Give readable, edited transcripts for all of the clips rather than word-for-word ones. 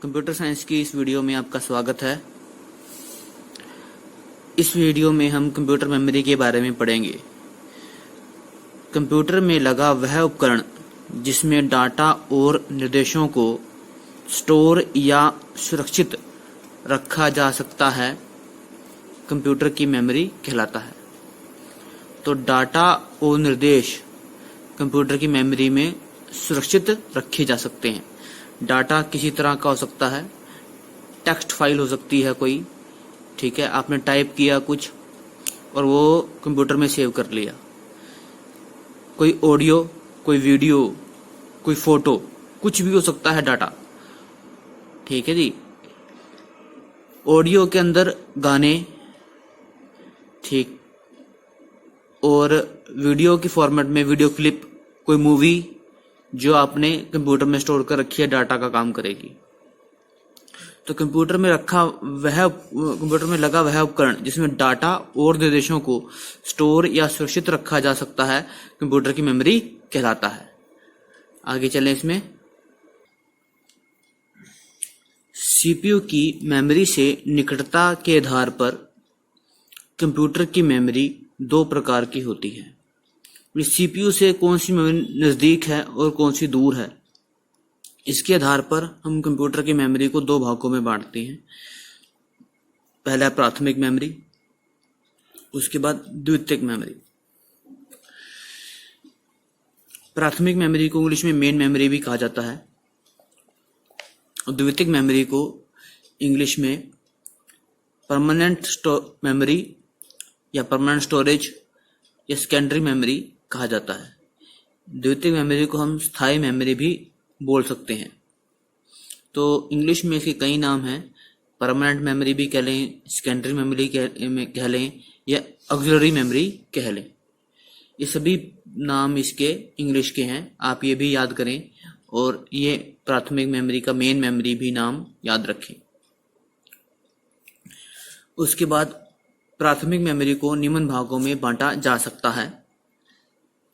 Computer science की इस video में आपका स्वागत है। इस वीडियो में हम कंप्यूटर मेमोरी के बारे में पढ़ेंगे। कंप्यूटर में लगा वह उपकरण जिसमें डाटा और निर्देशों को स्टोर या सुरक्षित रखा जा सकता है, कंप्यूटर की मेमोरी कहलाता है। तो डाटा और निर्देश कंप्यूटर की मेमोरी में सुरक्षित रखे जा सकते हैं। डाटा किसी तरह का हो सकता है, टेक्स्ट फाइल हो सकती है कोई, ठीक है, आपने टाइप किया कुछ और वो कंप्यूटर में सेव कर लिया। कोई ऑडियो, कोई वीडियो, कोई फोटो, कुछ भी हो सकता है डाटा, ठीक है जी। ऑडियो के अंदर गाने, ठीक, और वीडियो की फॉर्मेट में वीडियो क्लिप, कोई मूवी जो आपने कंप्यूटर में स्टोर कर रखी है, डाटा का काम करेगी। तो कंप्यूटर में लगा वह उपकरण जिसमें डाटा और निर्देशों को स्टोर या सुरक्षित रखा जा सकता है, कंप्यूटर की मेमोरी कहलाता है। आगे चलें। इसमें सीपीयू की मेमोरी से निकटता के आधार पर कंप्यूटर की मेमोरी दो प्रकार की होती है। सीपीयू से कौन सी मेमोरी नजदीक है और कौन सी दूर है, इसके आधार पर हम कंप्यूटर की मेमोरी को दो भागों में बांटते हैं। पहला प्राथमिक मेमोरी, उसके बाद द्वितीयक मेमोरी। प्राथमिक मेमोरी को इंग्लिश में मेन मेमोरी भी कहा जाता है और द्वितीयक मेमोरी को इंग्लिश में परमानेंट मेमोरी या परमानेंट स्टोरेज या सेकेंडरी मेमोरी कहा जाता है। द्वितीयक मेमोरी को हम स्थायी मेमोरी भी बोल सकते हैं। तो इंग्लिश में इसके कई नाम हैं, परमानेंट मेमोरी भी कह लें, सेकेंडरी मेमोरी कह लें या ऑक्सिलरी मेमोरी कह लें। ये सभी नाम इसके इंग्लिश के हैं, आप ये भी याद करें और ये प्राथमिक मेमोरी का मेन मेमोरी भी नाम याद रखें। उसके बाद प्राथमिक मेमोरी को निम्न भागों में बांटा जा सकता है।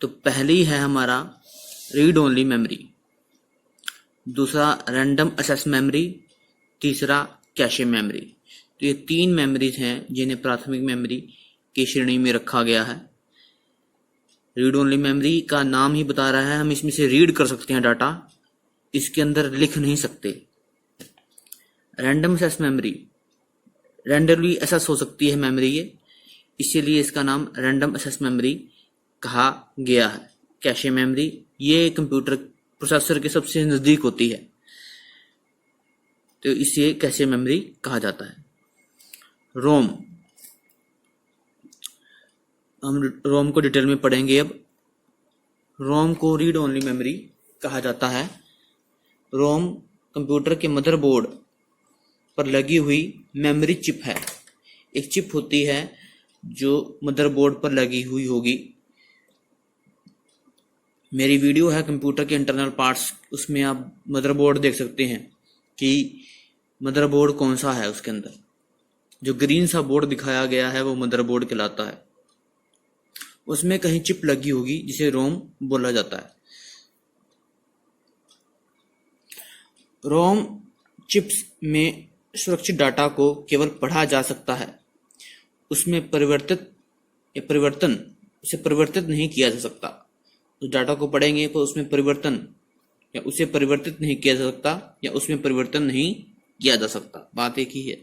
तो पहली है हमारा रीड ओनली मेमोरी, दूसरा रैंडम एक्सेस मेमोरी, तीसरा कैशे मेमोरी। तो ये तीन मेमोरीज हैं जिन्हें प्राथमिक मेमोरी की श्रेणी में रखा गया है। रीड ओनली मेमोरी का नाम ही बता रहा है, हम इसमें से रीड कर सकते हैं डाटा, इसके अंदर लिख नहीं सकते। Random access memory, randomly access हो सकती है मेमोरी ये, इसीलिए इसका नाम रैंडम एक्सेस मेमोरी कहा गया है। कैशे मेमोरी ये कंप्यूटर प्रोसेसर के सबसे नजदीक होती है, तो इसे कैशे मेमोरी कहा जाता है। रोम, हम रोम को डिटेल में पढ़ेंगे अब। रोम को रीड ओनली मेमोरी कहा जाता है। रोम कंप्यूटर के मदरबोर्ड पर लगी हुई मेमोरी चिप है। एक चिप होती है जो मदरबोर्ड पर लगी हुई होगी। मेरी वीडियो है कंप्यूटर के इंटरनल पार्ट्स, उसमें आप मदरबोर्ड देख सकते हैं कि मदरबोर्ड कौन सा है। उसके अंदर जो ग्रीन सा बोर्ड दिखाया गया है वो मदरबोर्ड कहलाता है। उसमें कहीं चिप लगी होगी जिसे रोम बोला जाता है। रोम चिप्स में सुरक्षित डाटा को केवल पढ़ा जा सकता है, उसमें परिवर्तित नहीं किया जा सकता। उस डाटा को पढ़ेंगे तो उसमें उसे परिवर्तित नहीं किया जा सकता या उसमें परिवर्तन नहीं किया जा सकता, बात एक ही है।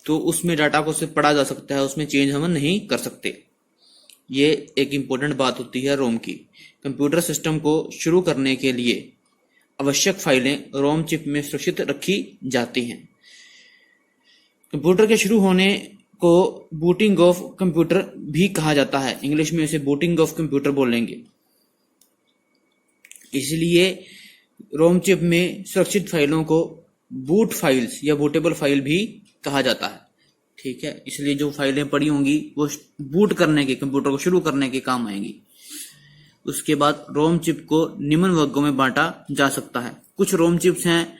तो उसमें डाटा को सिर्फ पढ़ा जा सकता है, उसमें चेंज हम नहीं कर सकते। ये एक इंपॉर्टेंट बात होती है रोम की। कंप्यूटर सिस्टम को शुरू करने के लिए आवश्यक फाइलें रोम चिप में सुरक्षित रखी जाती हैं। कंप्यूटर के शुरू होने को बूटिंग ऑफ कंप्यूटर भी कहा जाता है, इंग्लिश में इसे बूटिंग ऑफ कंप्यूटर बोलेंगे। इसलिए रोम चिप में सुरक्षित फाइलों को बूट फाइल्स या बूटेबल फाइल भी कहा जाता है, ठीक है। इसलिए जो फाइलें पड़ी होंगी वो बूट करने के, कंप्यूटर को शुरू करने के काम आएंगी। उसके बाद रोम चिप को निम्न वर्गों में बांटा जा सकता है। कुछ रोम चिप्स हैं,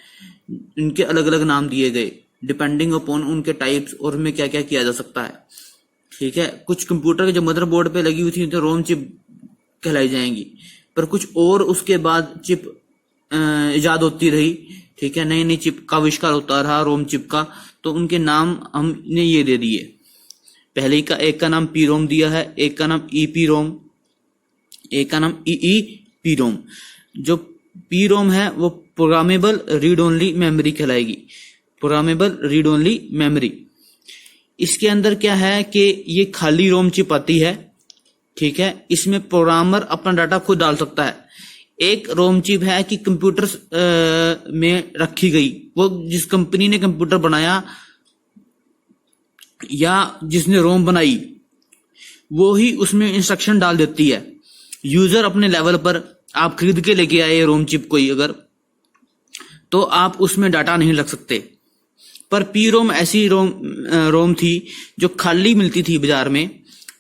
इनके अलग अलग नाम दिए गए डिपेंडिंग अपॉन उनके टाइप्स और उनमें क्या क्या किया जा सकता है, ठीक है। कुछ कंप्यूटर के जो मदरबोर्ड पे लगी हुई थी तो रोम चिप कहलाई जाएंगी, पर कुछ और उसके बाद चिप इजाद होती रही, ठीक है, नई नई चिप का आविष्कार होता रहा, रोम चिप का, तो उनके नाम हमने ये दे दिए। पहले का एक का नाम पी रोम दिया है, एक का नाम ईपी रोम, एक का नाम ईई रोम। जो पी रोम है वो प्रोग्रामेबल रीड ओनली मेमोरी कहलाएगी, प्रोग्रामेबल रीड ओनली मेमोरी। इसके अंदर क्या है कि ये खाली रोम चिप आती है, ठीक है, इसमें प्रोग्रामर अपना डाटा खुद डाल सकता है। एक रोम चिप है कि कंप्यूटर में रखी गई, वो जिस कंपनी ने कंप्यूटर बनाया या जिसने रोम बनाई वो ही उसमें इंस्ट्रक्शन डाल देती है। यूजर अपने लेवल पर, आप खरीद के लेके आए रोम चिप कोई अगर, तो आप उसमें डाटा नहीं रख सकते। पर पी रोम ऐसी रोम थी जो खाली मिलती थी बाजार में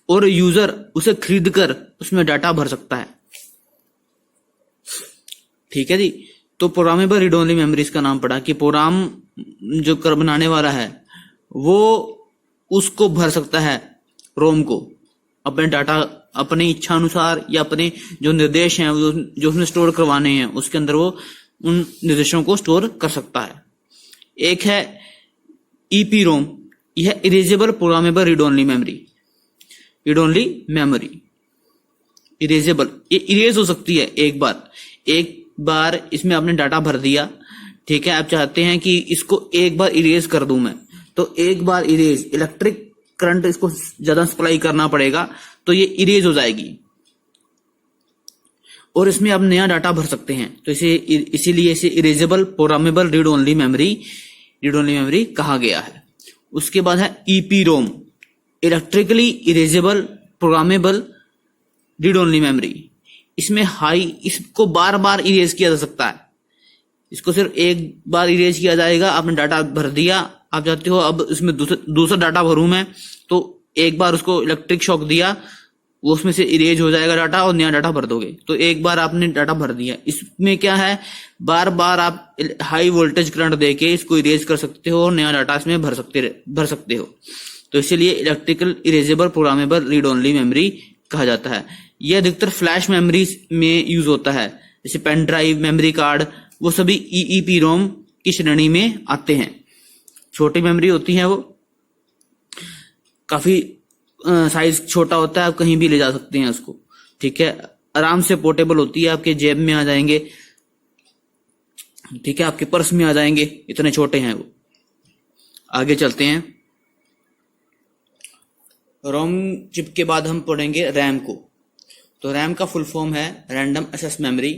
और यूजर उसे खरीद कर उसमें डाटा भर सकता है, ठीक है जी। तो प्रोग्रामेबल रीड ओनली मेमोरी इसका नाम पड़ा कि प्रोग्राम जो कर बनाने वाला है वो उसको भर सकता है, रोम को, अपने डाटा अपनी इच्छा अनुसार या अपने जो निर्देश हैं जो उसने स्टोर करवाने हैं उसके अंदर वो उन निर्देशों को स्टोर कर सकता है। एक है ईपी रोम, यह erasable programmable read only memory, read only memory erasable, ये इरेज हो सकती है एक बार इसमें आपने डाटा भर दिया, ठीक है, आप चाहते हैं कि इसको एक बार इरेज कर दूं मैं, तो एक बार इरेज, इलेक्ट्रिक करंट इसको ज्यादा सप्लाई करना पड़ेगा तो ये इरेज हो जाएगी और इसमें आप नया डाटा भर सकते हैं। तो इसीलिए इसे erasable programmable read only memory कहा गया है। उसके बाद है EP ROM, electrically erasable programmable read only memory. इसमें इसको बार बार इरेज किया जा सकता है, इसको सिर्फ एक बार इरेज किया जाएगा। आपने डाटा भर दिया, आप चाहते हो अब इसमें दूसरा डाटा भरूं मैं, तो एक बार उसको इलेक्ट्रिक शॉक दिया, वो उसमें से इरेज हो जाएगा डाटा और नया डाटा भर दोगे। तो एक बार आपने डाटा भर दिया, इसमें क्या है, बार बार आप हाई वोल्टेज करंट देके इसको इरेज कर सकते हो और नया डाटा इसमें भर सकते हो। तो इसीलिए electrical erasable programmable read only memory कहा जाता है। यह अधिकतर फ्लैश मेमोरी में यूज होता है, जैसे पेन ड्राइव, मेमोरी कार्ड, वो सभी ईईपी रोम की श्रेणी में आते हैं। छोटी मेमोरी होती है, वो काफी साइज छोटा होता है, आप कहीं भी ले जा सकते हैं उसको, ठीक है, आराम से पोर्टेबल होती है, आपके जेब में आ जाएंगे, ठीक है, आपके पर्स में आ जाएंगे, इतने छोटे हैं वो। आगे चलते हैं, रोम चिप के बाद हम पढ़ेंगे रैम को। तो रैम का फुल फॉर्म है रैंडम एक्सेस मेमोरी,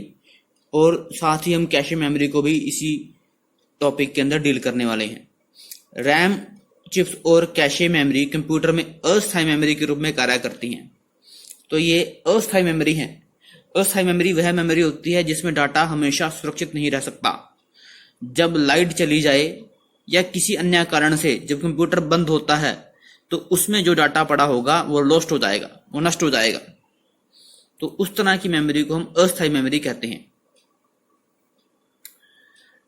और साथ ही हम कैशे मेमोरी को भी इसी टॉपिक के अंदर डील करने वाले हैं। रैम चिप्स और कैशे मेमोरी कंप्यूटर में अस्थायी मेमोरी के रूप में कार्य करती हैं। तो ये अस्थायी मेमोरी है। अस्थायी मेमोरी वह मेमोरी होती है जिसमें डाटा हमेशा सुरक्षित नहीं रह सकता। जब लाइट चली जाए या किसी अन्य कारण से जब कंप्यूटर बंद होता है तो उसमें जो डाटा पड़ा होगा वो लॉस्ट हो जाएगा, वो नष्ट हो जाएगा। तो उस तरह की मेमोरी को हम अस्थायी मेमोरी कहते हैं।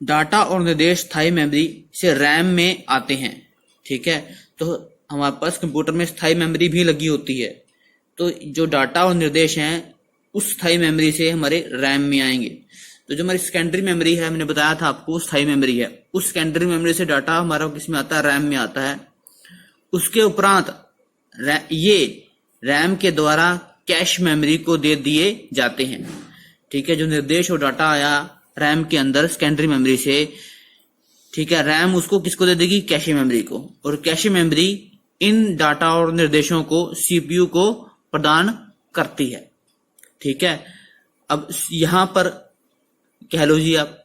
डाटा और निर्देश स्थायी मेमोरी से रैम में आते हैं, ठीक है। तो हमारे पास कंप्यूटर में स्थायी मेमोरी भी लगी होती है, तो जो डाटा और निर्देश हैं उस स्थायी मेमोरी से हमारे रैम में आएंगे। तो जो हमारी सेकेंडरी मेमोरी है, मैंने बताया था आपको स्थायी मेमोरी है, उस सेकेंडरी मेमोरी से डाटा हमारा किस में आता है, रैम में आता है। उसके उपरांत ये रैम के द्वारा कैश मेमोरी को दे दिए जाते हैं, ठीक है। जो निर्देश और डाटा आया रैम के अंदर सेकेंडरी मेमोरी से, ठीक है, रैम उसको किसको दे देगी, कैशे मेमोरी को, और कैशे मेमोरी इन डाटा और निर्देशों को सीपीयू को प्रदान करती है, ठीक है। अब यहां पर कह लो जी आप,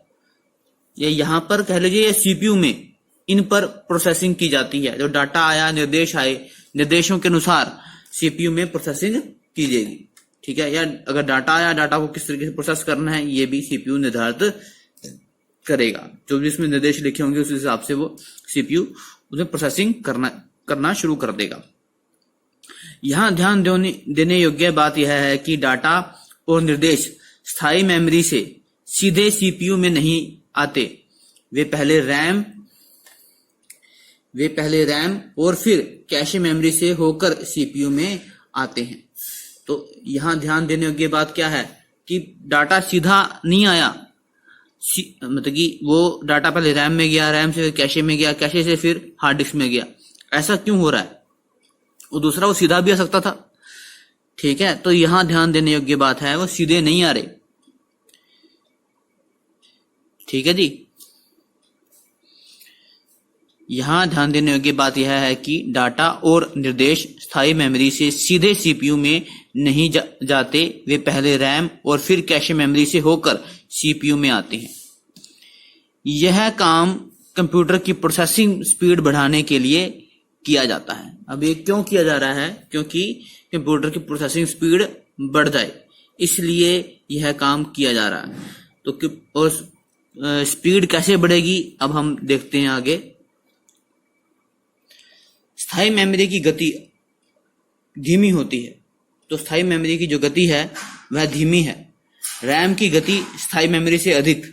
ये यहां पर कह लीजिए ये सीपीयू में इन पर प्रोसेसिंग की जाती है। जो डाटा आया, निर्देश आए, निर्देशों के अनुसार सीपीयू में प्रोसेसिंग की जाएगी, ठीक है। या अगर डाटा आया, डाटा को किस तरीके से प्रोसेस करना है ये भी सीपीयू निर्धारित करेगा। जो भी इसमें निर्देश लिखे होंगे उस हिसाब से वो सीपीयू उसमें प्रोसेसिंग करना शुरू कर देगा। यहां ध्यान देने योग्य बात यह है कि डाटा और निर्देश स्थायी मेमोरी से सीधे सीपीयू में नहीं आते, वे पहले रैम और फिर कैशे मेमोरी से होकर सीपीयू में आते हैं। तो यहां ध्यान देने योग्य बात क्या है कि डाटा सीधा नहीं आया, मतलब कि वो डाटा पहले रैम में गया, रैम से फिर कैशे में गया, कैशे से फिर हार्ड डिस्क में गया। ऐसा क्यों हो रहा है? वो दूसरा वो सीधा भी आ सकता था। ठीक है, तो यहां ध्यान देने योग्य बात है, वो सीधे नहीं आ रहे। ठीक है जी, यहां ध्यान देने योग्य बात यह है कि डाटा और निर्देश स्थायी मेमोरी से सीधे सीपीयू में नहीं जाते, वे पहले रैम और फिर कैशे मेमोरी से होकर सीपीयू में आते हैं। यह काम कंप्यूटर की प्रोसेसिंग स्पीड बढ़ाने के लिए किया जाता है। अब ये क्यों किया जा रहा है? क्योंकि कंप्यूटर की प्रोसेसिंग स्पीड बढ़ जाए, इसलिए यह काम किया जा रहा है। तो और स्पीड कैसे बढ़ेगी अब हम देखते हैं आगे। स्थायी मेमोरी की गति धीमी होती है, तो स्थायी मेमोरी की जो गति है वह धीमी है। रैम की गति स्थायी मेमोरी से अधिक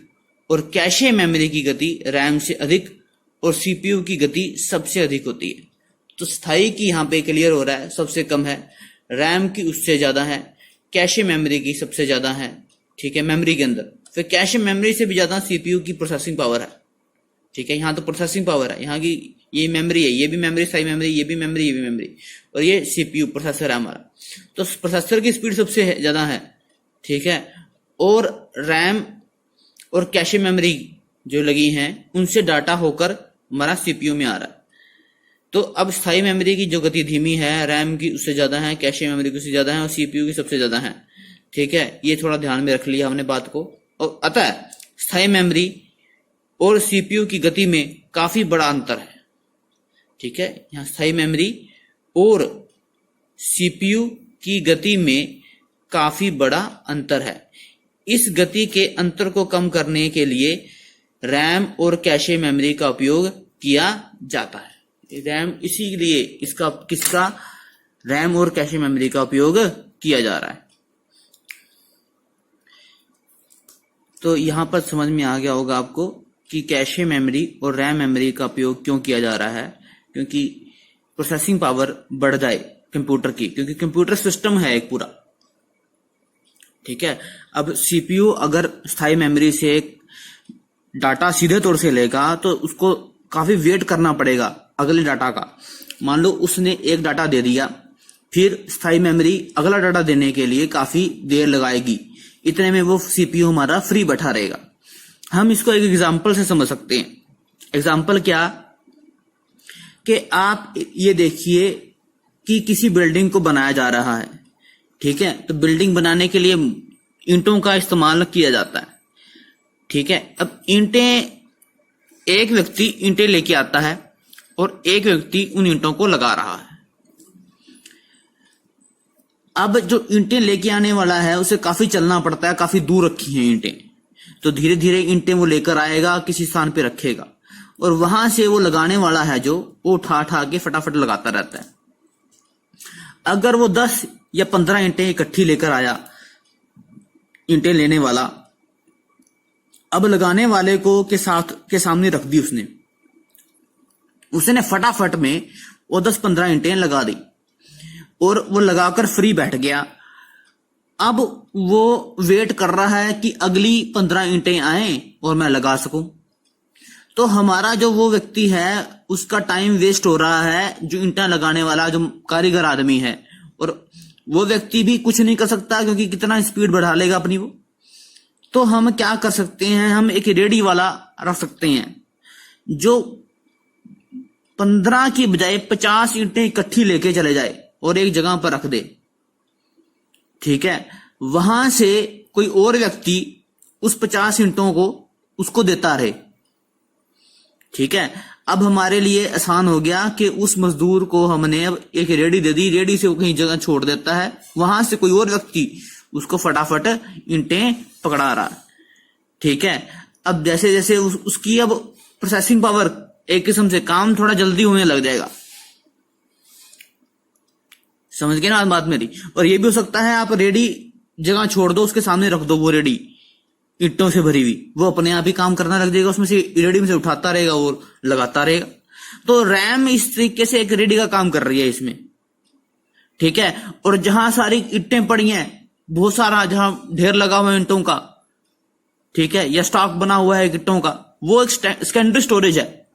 और कैशे मेमोरी की गति रैम से अधिक और सीपीयू की गति सबसे अधिक होती है। तो स्थायी की यहाँ पे क्लियर हो रहा है, सबसे कम है, रैम की उससे ज्यादा है, कैशे मेमोरी की सबसे ज्यादा है। ठीक है, मेमोरी के अंदर फिर कैशे मेमोरी से भी ज्यादा सीपीयू की प्रोसेसिंग पावर है। ठीक है, यहाँ तो प्रोसेसिंग पावर है, यहाँ की ये मेमोरी है, ये भी मेमोरी, स्थायी मेमोरी, ये भी मेमोरी, ये भी मेमोरी, और ये सीपीयू प्रोसेसर है हमारा। तो प्रोसेसर की स्पीड सबसे ज्यादा है। ठीक है, और रैम और कैशे मेमोरी जो लगी हैं उनसे डाटा होकर हमारा सीपीयू में आ रहा है। तो अब स्थायी मेमोरी की जो गति धीमी है, रैम की उससे ज्यादा है, कैशे मेमोरी की उससे ज्यादा है और सीपीयू की सबसे ज्यादा है। ठीक है, ये थोड़ा ध्यान में रख लिया हमने बात को। और अतः स्थायी मेमोरी और सीपीयू की गति में काफी बड़ा अंतर है। ठीक है, यहाँ स्थायी मेमोरी और सीपीयू की गति में काफी बड़ा अंतर है। इस गति के अंतर को कम करने के लिए रैम और कैशे मेमोरी का उपयोग किया जाता है। रैम इसीलिए किसका रैम और कैशे मेमोरी का उपयोग किया जा रहा है। तो यहां पर समझ में आ गया होगा आपको कि कैशे मेमोरी और रैम मेमोरी का उपयोग क्यों किया जा रहा है, क्योंकि प्रोसेसिंग पावर बढ़ जाए कंप्यूटर की, क्योंकि कंप्यूटर सिस्टम है एक पूरा। ठीक है, अब सीपीयू अगर स्थायी मेमोरी से डाटा सीधे तौर से लेगा तो उसको काफी वेट करना पड़ेगा अगले डाटा का। मान लो उसने एक डाटा दे दिया, फिर स्थायी मेमोरी अगला डाटा देने के लिए काफी देर लगाएगी, इतने में वो सीपीयू हमारा फ्री बैठा रहेगा। हम इसको एक एग्जांपल से समझ सकते हैं। एग्जांपल क्या कि आप ये देखिए कि किसी बिल्डिंग को बनाया जा रहा है। ठीक है, तो बिल्डिंग बनाने के लिए ईंटों का इस्तेमाल किया जाता है। ठीक है, अब एक व्यक्ति ईंटें लेके आता है और एक व्यक्ति उन ईंटों को लगा रहा है। अब जो ईंटें लेके आने वाला है उसे काफी चलना पड़ता है, काफी दूर रखी हैं ईंटें, तो धीरे धीरे ईंटें वो लेकर आएगा, किसी स्थान पे रखेगा और वहां से वो लगाने वाला है जो वो उठा के फटाफट लगाता रहता है। अगर वो 10 या 15 ईंटें इकट्ठी लेकर आया, ईंटें लेने वाला, अब लगाने वाले को के सामने रख दी उसने फटाफट में वो 10-15 ईंटें लगा दी और वो लगाकर फ्री बैठ गया। अब वो वेट कर रहा है कि अगली 15 ईंटें आए और मैं लगा सकूं। तो हमारा जो वो व्यक्ति है उसका टाइम वेस्ट हो रहा है, जो ईंटें लगाने वाला जो कारीगर आदमी है, और वो व्यक्ति भी कुछ नहीं कर सकता क्योंकि कितना स्पीड बढ़ा लेगा अपनी वो। तो हम क्या कर सकते हैं, हम एक रेडी वाला रख सकते हैं जो 15 की बजाय 50 ईंटें इकट्ठी लेके चले जाए और एक जगह पर रख दे। ठीक है, वहां से कोई और व्यक्ति उस 50 ईंटों को उसको देता रहे। ठीक है, अब हमारे लिए आसान हो गया कि उस मजदूर को हमने अब एक रेडी दे दी, रेडी से वो कहीं जगह छोड़ देता है, वहां से कोई और व्यक्ति उसको फटाफट ईंटें पकड़ा रहा है। ठीक है, अब जैसे जैसे उसकी अब प्रोसेसिंग पावर, एक किस्म से काम थोड़ा जल्दी होने लग जाएगा। समझ गए ना बात मेरी। और ये भी हो सकता है आप रेडी जगह छोड़ दो, उसके सामने रख दो वो रेडी ईंटों से भरी हुई, वो अपने आप ही काम करना लग जाएगा, उसमें से रेडी में से उठाता रहेगा और लगाता रहेगा। तो रैम इस तरीके से एक रेडी का काम कर रही है इसमें। ठीक है, और जहां सारी ईंटें पड़ी हैं, बहुत सारा जहां ढेर लगा हुआ है ईंटों का, ठीक है, या स्टॉक बना हुआ है गिट्टों का, वो एक सेकेंडरी स्टोरेज है।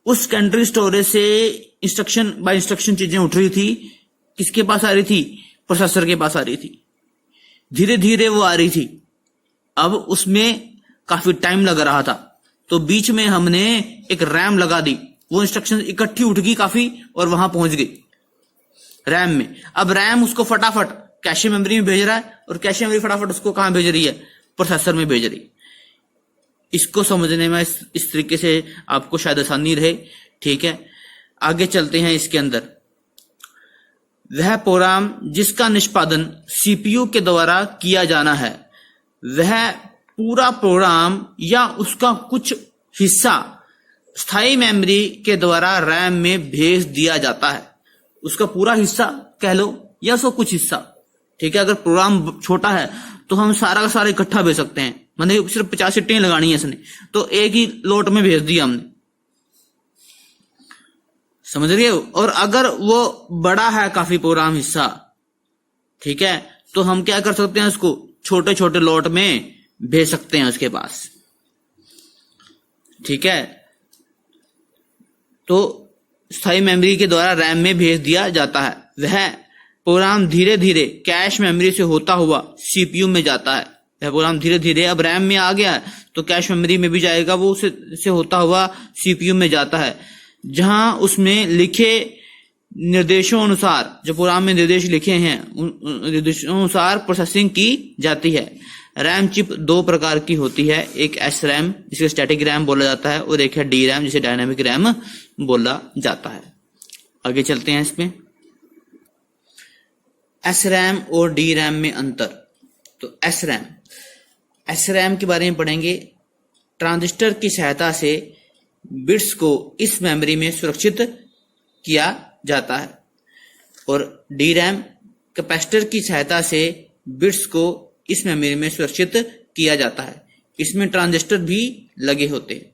उस सेकेंडरी स्टोरेज से इंस्ट्रक्शन बाय इंस्ट्रक्शन चीजें उठ रही थी, किसके पास आ रही थी? प्रोसेसर के पास आ रही थी, धीरे धीरे वो आ रही थी। अब उसमें काफी टाइम लग रहा था, तो बीच में हमने एक रैम लगा दी, वो इंस्ट्रक्शन इकट्ठी उठ गई काफी और वहां पहुंच गई रैम में। अब रैम उसको फटाफट कैशे मेमोरी में भेज रहा है और कैशे मेमोरी फटाफट उसको कहां भेज रही है? प्रोसेसर में भेज रही। इसको समझने में इस तरीके से आपको शायद आसानी रहे। ठीक है, आगे चलते हैं। इसके अंदर वह प्रोग्राम जिसका निष्पादन सीपीयू के द्वारा किया जाना है, वह पूरा प्रोग्राम या उसका कुछ हिस्सा स्थायी मेमोरी के द्वारा रैम में भेज दिया जाता है। उसका पूरा हिस्सा कह लो या उसका कुछ हिस्सा। ठीक है, अगर प्रोग्राम छोटा है तो हम सारा का सारा इकट्ठा भेज सकते हैं, मतलब सिर्फ 50 सीटें लगानी है इसने, तो एक ही लोट में भेज दिया हमने, समझ रहे हो। और अगर वो बड़ा है काफी प्रोग्राम हिस्सा, ठीक है, तो हम क्या कर सकते हैं? उसको छोटे छोटे लोट में भेज सकते हैं उसके पास। ठीक है, तो स्थायी मेमोरी के द्वारा रैम में भेज दिया जाता है। वह प्रोग्राम धीरे धीरे कैश मेमोरी से होता हुआ सीपीयू में जाता है। वह प्रोग्राम धीरे धीरे अब रैम में आ गया है तो कैश मेमोरी में भी जाएगा, वो उसे होता हुआ सीपीयू में जाता है, जहां उसमें लिखे निर्देशों अनुसार, जो प्रोग्राम में निर्देश लिखे हैं उन निर्देशों अनुसार प्रोसेसिंग की जाती है। रैम चिप दो प्रकार की होती है, एक एस रैम जिसे स्टैटिक रैम बोला जाता है और एक है डी रैम जिसे डायनामिक रैम बोला जाता है। आगे चलते हैं इसमें। एस रैम और डी रैम में अंतर। तो एस रैम के बारे में पढ़ेंगे। ट्रांजिस्टर की सहायता से बिट्स को इस मेमोरी में सुरक्षित किया जाता है, और डी रैम कैपेसिटर की सहायता से बिट्स को इस मेमोरी में सुरक्षित किया जाता है। इसमें ट्रांजिस्टर भी लगे होते हैं,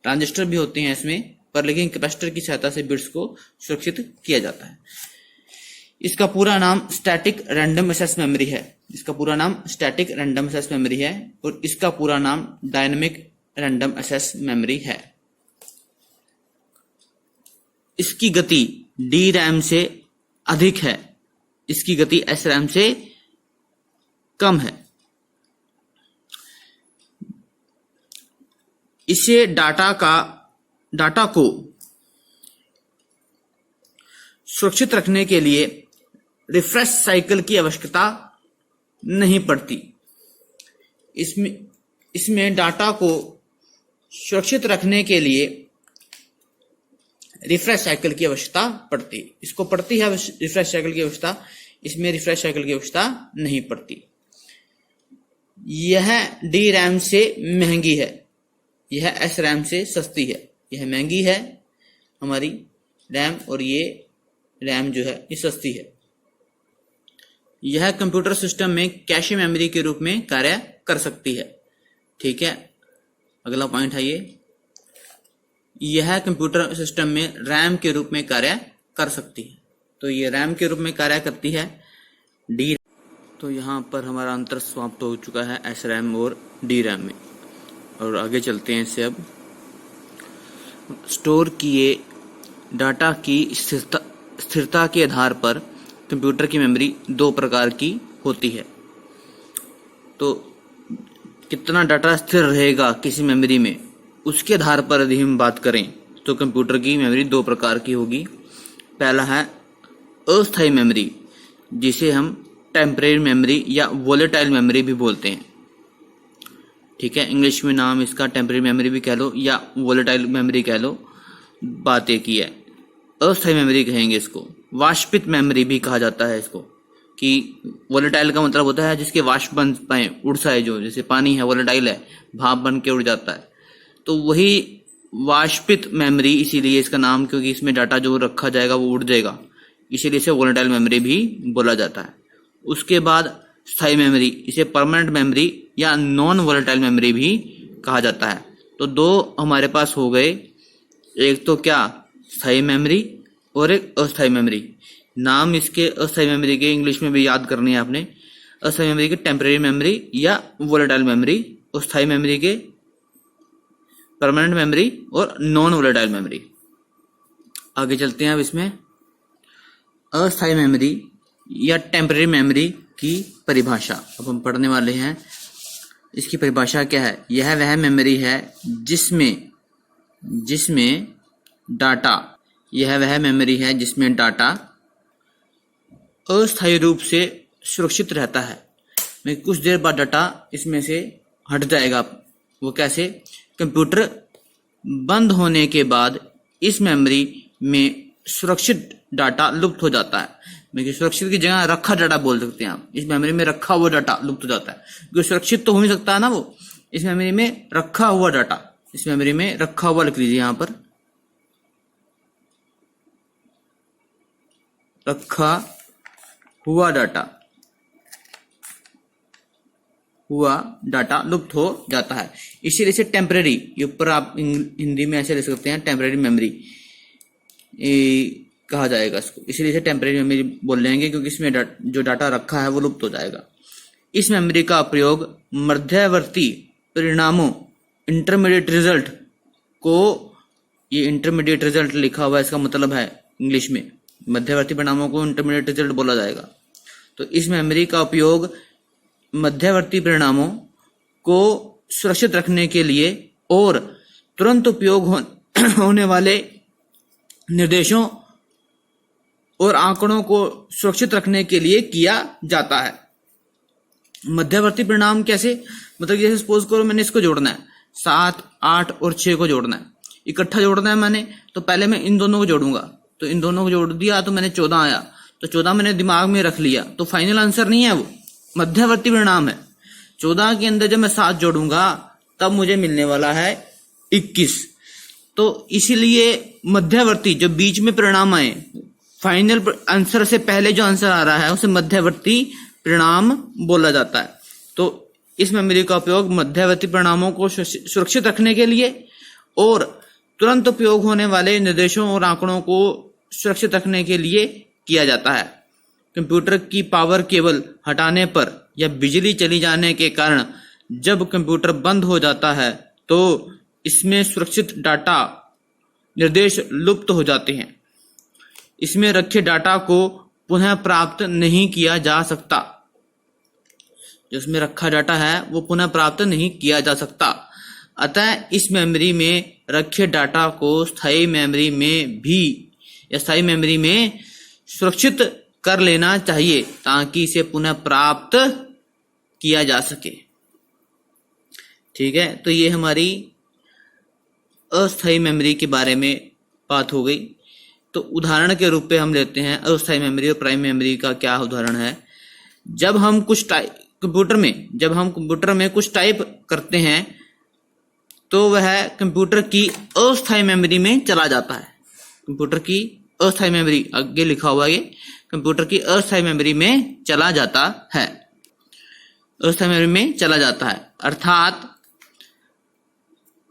ट्रांजिस्टर भी होते हैं इसमें, पर लेकिन कैपेसिटर की सहायता से बिट्स को सुरक्षित किया जाता है। इसका पूरा नाम स्टैटिक रैंडम एक्सेस मेमोरी है। इसका पूरा नाम स्टैटिक रैंडम एक्सेस मेमोरी है और इसका पूरा नाम डायनेमिक रैंडम एक्सेस मेमोरी है। इसकी गति डी रैम से अधिक है, इसकी गति एस रैम से कम है। इसे डाटा को सुरक्षित रखने के लिए रिफ्रेश साइकिल की आवश्यकता नहीं पड़ती। इसमें डाटा को सुरक्षित रखने के लिए रिफ्रेश साइकिल की आवश्यकता पड़ती। इसको पड़ती है रिफ्रेश साइकिल की आवश्यकता, इसमें रिफ्रेश साइकिल की आवश्यकता नहीं पड़ती। यह डी रैम से महंगी है, यह एस रैम से सस्ती है। यह महंगी है हमारी रैम और ये रैम जो है ये सस्ती है। यह कंप्यूटर सिस्टम में कैशे मेमोरी के रूप में कार्य कर सकती है। ठीक है, अगला पॉइंट है ये, यह कंप्यूटर सिस्टम में रैम के रूप में कार्य कर सकती है। तो ये रैम के रूप में कार्य करती है डी। तो यहाँ पर हमारा अंतर समाप्त हो चुका है एस रैम और डी रैम में, और आगे चलते हैं इससे। अब स्टोर किए डाटा की स्थिरता के आधार पर कंप्यूटर की मेमोरी दो प्रकार की होती है। तो कितना डाटा स्थिर रहेगा किसी मेमोरी में, उसके आधार पर यदि हम बात करें तो कंप्यूटर की मेमोरी दो प्रकार की होगी। पहला है अस्थायी मेमोरी, जिसे हम टेम्परेरी मेमोरी या वोलेटाइल मेमोरी भी बोलते हैं। ठीक है, इंग्लिश में नाम इसका टेम्परेरी मेमोरी भी कह लो या वोलेटाइल मेमोरी कह लो, बात एक ही है। अस्थायी मेमोरी कहेंगे इसको। वाष्पित मेमोरी भी कहा जाता है इसको, कि वोलेटाइल का मतलब होता है जिसके वाष्प बन पाए, उड़ जाए, जो जैसे पानी है वोलेटाइल है, भाप बन के उड़ जाता है, तो वही वाष्पित मेमोरी, इसीलिए इसका नाम, क्योंकि इसमें डाटा जो रखा जाएगा वो उड़ जाएगा, इसीलिए इसे वोलेटाइल मेमोरी भी बोला जाता है। उसके बाद स्थायी मेमोरी, इसे परमानेंट मेमोरी या नॉन वोलेटाइल मेमोरी भी कहा जाता है। तो दो हमारे पास हो गए, एक तो क्या स्थायी मेमोरी और एक अस्थायी मेमोरी। नाम इसके अस्थायी मेमोरी के इंग्लिश में भी याद करनी है आपने। अस्थायी मेमोरी की टेम्परेरी मेमोरी या वोलेटाइल मेमोरी अस्थायी मेमोरी के, परमानेंट मेमोरी और नॉन वोलेटाइल मेमोरी। आगे चलते हैं अब इसमें अस्थायी मेमोरी या टेम्परेरी मेमोरी की परिभाषा अब हम पढ़ने वाले हैं। इसकी परिभाषा क्या है? यह वह मेमोरी है जिसमें डाटा, यह वह मेमोरी है जिसमें डाटा अस्थायी रूप से सुरक्षित रहता है। मैं कुछ देर बाद डाटा इसमें से हट जाएगा। वो कैसे? कंप्यूटर बंद होने के बाद इस मेमोरी में सुरक्षित डाटा लुप्त हो जाता है। देखिए, सुरक्षित की जगह रखा डाटा बोल सकते हैं आप। इस मेमोरी में रखा हुआ डाटा लुप्त हो जाता है, क्योंकि सुरक्षित तो हो नहीं सकता है ना वो। इस मेमोरी में रखा हुआ डाटा, इस मेमोरी में रखा हुआ लिख लीजिए यहां पर, रखा हुआ डाटा लुप्त हो जाता है। इसीलिए इसे टेम्परेरी, ये ऊपर आप हिंदी में ऐसे लिख सकते हैं, टेम्परेरी मेमोरी कहा जाएगा इसको। इसीलिए इसे टेम्परेरी मेमोरी बोल लेंगे, क्योंकि इसमें जो डाटा रखा है वो लुप्त हो जाएगा। इस मेमोरी का प्रयोग मध्यवर्ती परिणामों, इंटरमीडिएट रिजल्ट को, ये इंटरमीडिएट रिजल्ट लिखा हुआ है, इसका मतलब है इंग्लिश में मध्यवर्ती परिणामों को इंटरमीडिएट रिजल्ट बोला जाएगा। तो इस मेमोरी का उपयोग मध्यवर्ती परिणामों को सुरक्षित रखने के लिए और तुरंत उपयोग होने वाले निर्देशों और आंकड़ों को सुरक्षित रखने के लिए किया जाता है। मध्यवर्ती परिणाम कैसे? मतलब जैसे सपोज करो मैंने इसको जोड़ना है, 7, 8 और 6 को जोड़ना है, इकट्ठा जोड़ना है मैंने, तो पहले मैं इन दोनों को जोड़ूंगा। तो इन दोनों को जोड़ दिया तो मैंने 14 आया, तो 14 मैंने दिमाग में रख लिया, तो फाइनल आंसर नहीं है, वो मध्यवर्ती परिणाम है। 14 के अंदर जब मैं 7 जोड़ूंगा तब मुझे मिलने वाला है 21। तो इसीलिए मध्यवर्ती जो बीच में परिणाम आए, फाइनल आंसर से पहले जो आंसर आ रहा है उसे मध्यवर्ती परिणाम बोला जाता है। तो इस मेमोरी का उपयोग मध्यवर्ती परिणामों को सुरक्षित रखने के लिए और तुरंत उपयोग होने वाले निर्देशों और आंकड़ों को सुरक्षित रखने के लिए किया जाता है। कंप्यूटर की पावर केबल हटाने पर या बिजली चली जाने के कारण जब कंप्यूटर बंद हो जाता है तो इसमें सुरक्षित डाटा निर्देश लुप्त हो जाते हैं। इसमें रखे डाटा को पुनः प्राप्त नहीं किया जा सकता। जो इसमें रखा डाटा है वो पुनः प्राप्त नहीं किया जा सकता। अतः इस मेमोरी में रखे डाटा को स्थायी मेमोरी में भी या स्थायी मेमोरी में सुरक्षित कर लेना चाहिए ताकि इसे पुनः प्राप्त किया जा सके। ठीक है, तो ये हमारी अस्थायी मेमोरी के बारे में बात हो गई। तो उदाहरण के रूप पे हम लेते हैं अस्थायी मेमोरी और प्राइम मेमोरी का क्या उदाहरण है। जब हम कंप्यूटर में कुछ टाइप करते हैं तो वह कंप्यूटर की अस्थायी मेमोरी में चला जाता है। कंप्यूटर की अस्थायी मेमोरी, आगे लिखा हुआ ये, कंप्यूटर की अस्थायी मेमोरी में चला जाता है, अस्थायी मेमोरी में चला जाता है, अर्थात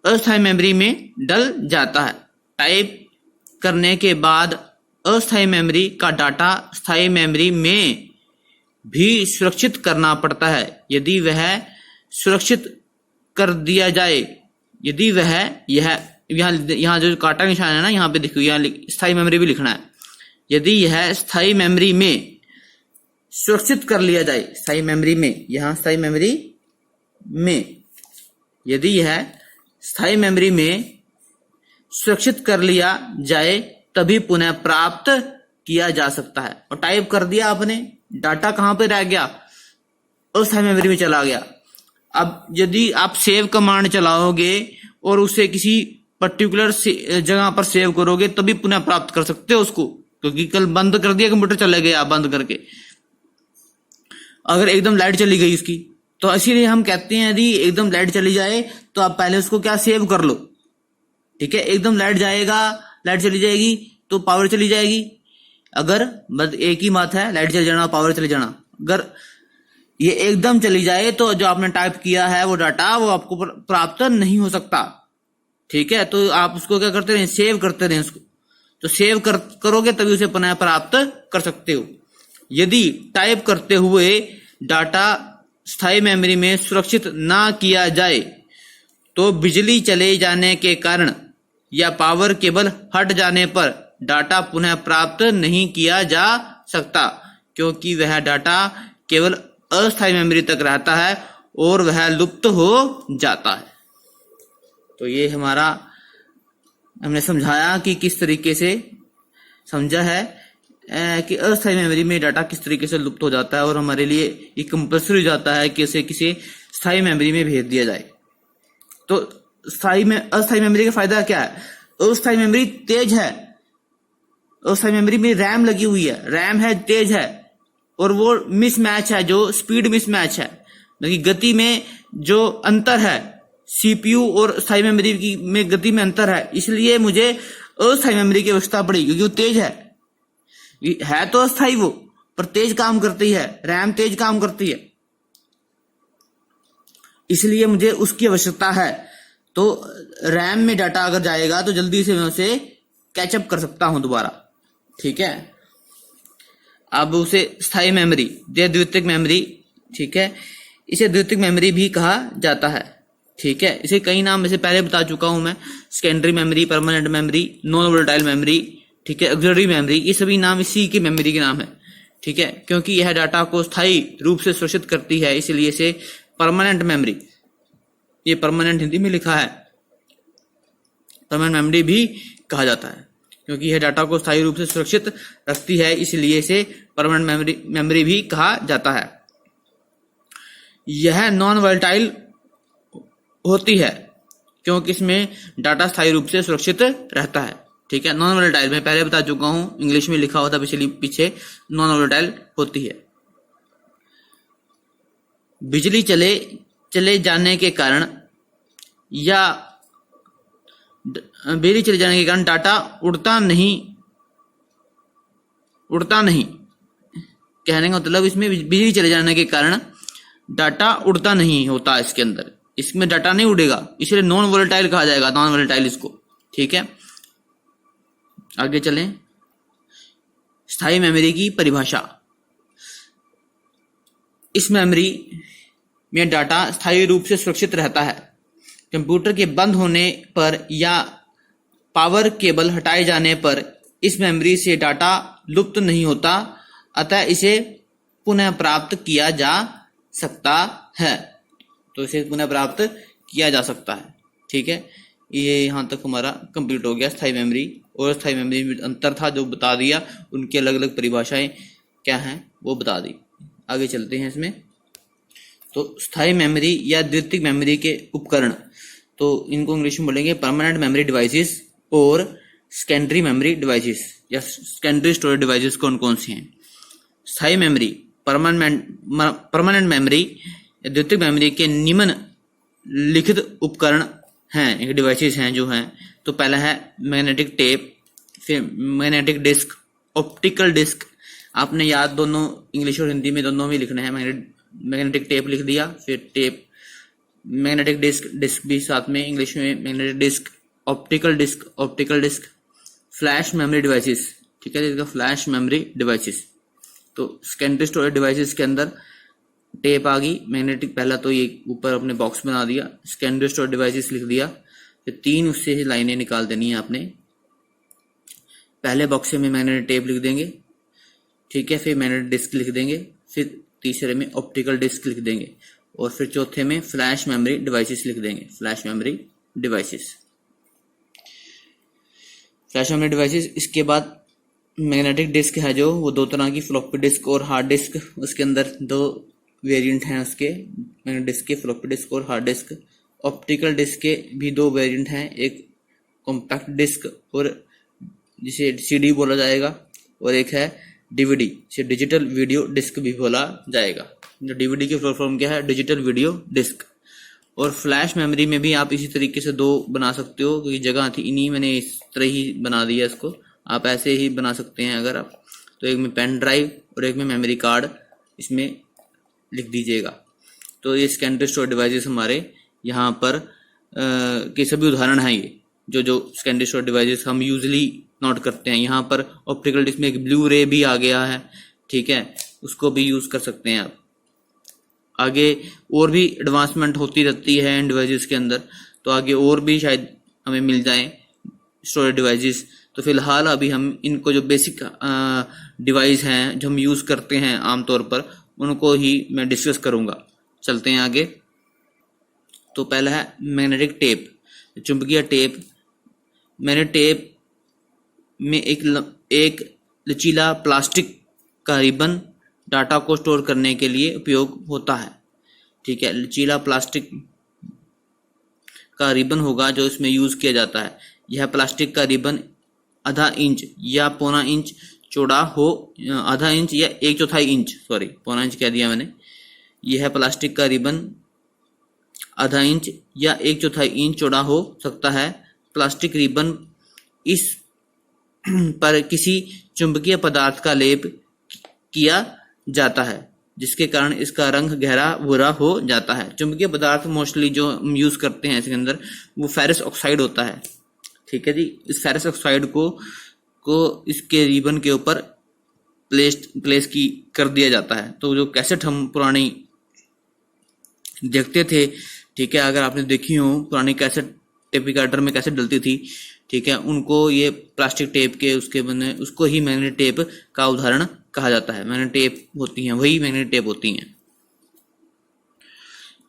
अस्थायी मेमोरी में डल जाता है। टाइप करने के बाद अस्थायी मेमोरी का डाटा स्थायी मेमोरी में भी सुरक्षित करना पड़ता है। यदि वह सुरक्षित कर दिया जाए, यदि वह यहाँ जो काटा निशान है ना, यहाँ पे देखो, यहाँ स्थायी मेमोरी भी लिखना है। यदि यह स्थायी मेमोरी में सुरक्षित कर लिया जाए, स्थायी मेमोरी में, यहाँ स्थायी मेमोरी में, यदि यह स्थायी मेमोरी में सुरक्षित कर लिया जाए तभी पुनः प्राप्त किया जा सकता है। और टाइप कर दिया आपने, डाटा कहां पे रह गया? अस्थायी मेमोरी में चला गया। अब यदि आप सेव कमांड चलाओगे और उसे किसी पर्टिकुलर जगह पर सेव करोगे तभी पुनः प्राप्त कर सकते हो उसको, क्योंकि कल बंद कर दिया कंप्यूटर, चले गए आप बंद करके, अगर एकदम लाइट चली गई उसकी। तो इसीलिए हम कहते हैं यदि एकदम लाइट चली जाए तो आप पहले उसको क्या सेव कर लो। ठीक है, एकदम लाइट चली जाएगी तो पावर चली जाएगी। अगर बस एक ही बात है, लाइट चली जाना पावर चली जाना। अगर ये एकदम चली जाए तो जो आपने टाइप किया है वो डाटा वो आपको प्राप्त नहीं हो सकता। ठीक है, तो आप उसको क्या करते रहे? सेव करते रहे उसको। तो सेव करोगे तभी उसे पुनः प्राप्त कर सकते हो। यदि टाइप करते हुए डाटा स्थायी मेमोरी में सुरक्षित ना किया जाए तो बिजली चले जाने के कारण या पावर केबल हट जाने पर डाटा पुनः प्राप्त नहीं किया जा सकता, क्योंकि वह डाटा केवल अस्थायी मेमोरी तक रहता है और वह लुप्त हो जाता है। तो ये हमारा हमने समझाया कि किस तरीके से समझा है कि अस्थायी मेमोरी में डाटा किस तरीके से लुप्त हो जाता है और हमारे लिए ये कंपल्सरी हो जाता है कि उसे किसी स्थायी मेमोरी में भेज दिया जाए। तो अस्थायी मेमोरी का फायदा क्या है? अस्थायी मेमोरी तेज है, अस्थायी मेमोरी में रैम लगी हुई है, रैम है, तेज है, और वो मिसमैच है, जो स्पीड मिसमैच है, मतलब गति में जो अंतर है, सीपीयू और स्थायी मेमोरी की में गति में अंतर है, इसलिए मुझे अस्थायी मेमोरी की आवश्यकता पड़ी, क्योंकि वो तेज है तो अस्थायी वो, पर तेज काम करती है, रैम तेज काम करती है, इसलिए मुझे उसकी आवश्यकता है। तो रैम में डाटा अगर जाएगा तो जल्दी से मैं उसे कैचअप कर सकता हूं दोबारा, ठीक है। अब उसे स्थायी मेमोरी, द्वितीयक मेमोरी, ठीक है, इसे द्वितीयक मेमोरी भी कहा जाता है, ठीक है। इसे कई नाम में से पहले बता चुका हूं मैं, secondary memory, permanent memory, non volatile memory, ठीक है, ऑक्सिलरी मेमोरी, ये सभी नाम इसी की मेमोरी के नाम है, ठीक है, क्योंकि यह डाटा को स्थायी रूप से सुरक्षित करती है, इसलिए इसे परमानेंट मेमोरी, ये परमानेंट हिंदी में लिखा है, परमानेंट मेमोरी भी कहा जाता है, क्योंकि यह डाटा को स्थायी रूप से सुरक्षित रखती है, इसलिए इसे परमानेंट मेमोरी भी कहा जाता है। यह नॉन वोलेटाइल होती है क्योंकि इसमें डाटा स्थायी रूप से सुरक्षित रहता है, ठीक है। नॉन वोलेटाइल मैं पहले बता चुका हूं, इंग्लिश में लिखा होता पीछे नॉन वोलेटाइल होती है। बिजली चले जाने के कारण या बिजली चले जाने के कारण डाटा उड़ता नहीं, कहने का मतलब इसमें बिजली चले जाने के कारण डाटा उड़ता नहीं होता, इसके अंदर इसमें डाटा नहीं उड़ेगा, इसलिए नॉन वोलेटाइल कहा जाएगा, नॉन वोलेटाइल इसको, ठीक है। आगे चलें, स्थायी मेमोरी की परिभाषा। इस मेमोरी में डाटा स्थायी रूप से सुरक्षित रहता है, कंप्यूटर के बंद होने पर या पावर केबल हटाए जाने पर इस मेमोरी से डाटा लुप्त नहीं होता, अतः इसे पुनः प्राप्त किया जा सकता है। तो इसे पुनः प्राप्त किया जा सकता है, ठीक है। ये यहां तक हमारा कंप्लीट हो गया। स्थायी मेमोरी और स्थायी मेमोरी में अंतर था जो बता दिया, उनकी अलग अलग परिभाषाएं क्या हैं वो बता दी। आगे चलते हैं इसमें। तो स्थायी मेमोरी या द्वितीयक मेमोरी के उपकरण, तो इनको इंग्लिश में बोलेंगे परमानेंट मेमोरी डिवाइसेस और सेकेंडरी मेमोरी डिवाइसेस या सेकेंडरी स्टोरेज डिवाइसेस कौन कौन से हैं। स्थायी मेमोरी, परमानेंट मेमोरी, द्वितीयक मेमोरी के निम्न लिखित उपकरण हैं, एक डिवाइसेस हैं जो हैं। तो पहला है मैग्नेटिक टेप, फिर मैग्नेटिक डिस्क, ऑप्टिकल डिस्क। आपने याद दोनों इंग्लिश और हिंदी में दोनों में लिखना है। मैग्नेटिक टेप लिख दिया, फिर टेप, मैग्नेटिक डिस्क भी साथ में इंग्लिश में magnetic disk, optical disk, flash memory devices, ठीक है, इसका फ्लैश मेमोरी डिवाइसेस। तो सेकेंडरी स्टोरेज डिवाइसेस के अंदर टेप आ गई, मैग्नेटिक, पहला तो ये ऊपर अपने बॉक्स बना दिया, सेकेंडरी स्टोरेज डिवाइसेस लिख दिया, फिर 3 उससे लाइनें निकाल देनी है आपने। पहले बॉक्स में मैग्नेटिक टेप लिख देंगे, ठीक है, फिर मैग्नेटिक डिस्क लिख देंगे, फिर तीसरे में ऑप्टिकल डिस्क लिख देंगे, और फिर चौथे में फ्लैश मेमोरी डिवाइसेस लिख देंगे, flash memory devices. Flash memory devices, इसके बाद मैग्नेटिक डिस्क है जो, वो 2 तरह की, फ्लॉपी डिस्क और हार्ड डिस्क। उसके अंदर 2 वेरिएंट हैं उसके, मैग्नेटिक डिस्क के, फ्लॉपी डिस्क और हार्ड डिस्क। ऑप्टिकल डिस्क के भी 2 वेरिएंट हैं, एक कॉम्पैक्ट डिस्क और जिसे सीडी बोला जाएगा, और एक है डीवीडी, जिसे डिजिटल वीडियो डिस्क भी बोला जाएगा। जो डीवीडी की फुल फॉर्म क्या है, डिजिटल वीडियो डिस्क। और फ्लैश मेमोरी में भी आप इसी तरीके से 2 बना सकते हो, क्योंकि जगह थी इन्हीं, मैंने इस तरह ही बना दिया इसको। आप ऐसे ही बना सकते हैं अगर आप, तो एक में पेन ड्राइव और एक में मेमोरी कार्ड इसमें लिख दीजिएगा। तो ये सेकेंडरी स्टोरेज डिवाइसेस हमारे यहाँ पर के सभी उदाहरण हैं। ये जो सेकेंडरी स्टोरेज डिवाइसेस हम यूजली नोट करते हैं। यहाँ पर ऑप्टिकल डिस्क में एक ब्लू रे भी आ गया है, ठीक है, उसको भी यूज कर सकते हैं आप। आगे और भी एडवांसमेंट होती रहती है इन डिवाइसेस के अंदर, तो आगे और भी शायद हमें मिल जाए स्टोरेज डिवाइसेस। तो फिलहाल अभी हम इनको जो बेसिक डिवाइस हैं जो हम यूज़ करते हैं आमतौर पर, उनको ही मैं डिस्कस करूँगा। चलते हैं आगे। तो पहला है मैग्नेटिक टेप, चुंबकीय टेप। मैग्नेटिक टेप में एक लचीला प्लास्टिक का रिबन डाटा को स्टोर करने के लिए उपयोग होता है। ठीक है, लचीला प्लास्टिक का रिबन होगा जो इसमें यूज किया जाता है। यह प्लास्टिक का रिबन आधा इंच या पौना इंच चौड़ा हो, आधा इंच या 1/4 इंच, सॉरी पौना इंच कह दिया मैंने। यह प्लास्टिक का रिबन आधा इंच या 1/4 इंच चौड़ा हो सकता है। प्लास्टिक रिबन इस पर किसी चुंबकीय पदार्थ का लेप किया जाता है, जिसके कारण इसका रंग गहरा भूरा हो जाता है। चुंबकीय पदार्थ मोस्टली जो हम यूज करते हैं इसके अंदर वो फेरस ऑक्साइड होता है। ठीक है जी, इस फेरस ऑक्साइड को इसके रिबन के ऊपर प्लेस की कर दिया जाता है। तो जो कैसेट हम पुरानी देखते थे, ठीक है, अगर आपने देखी हो पुरानी कैसेट, टेप रिकॉर्डर में कैसेट डलती थी, ठीक है, उनको ये प्लास्टिक टेप के उसके बने, उसको ही मैग्नेटिक टेप का उदाहरण कहा जाता है। मैग्नेटिक टेप होती हैं, वही मैग्नेटिक टेप होती हैं।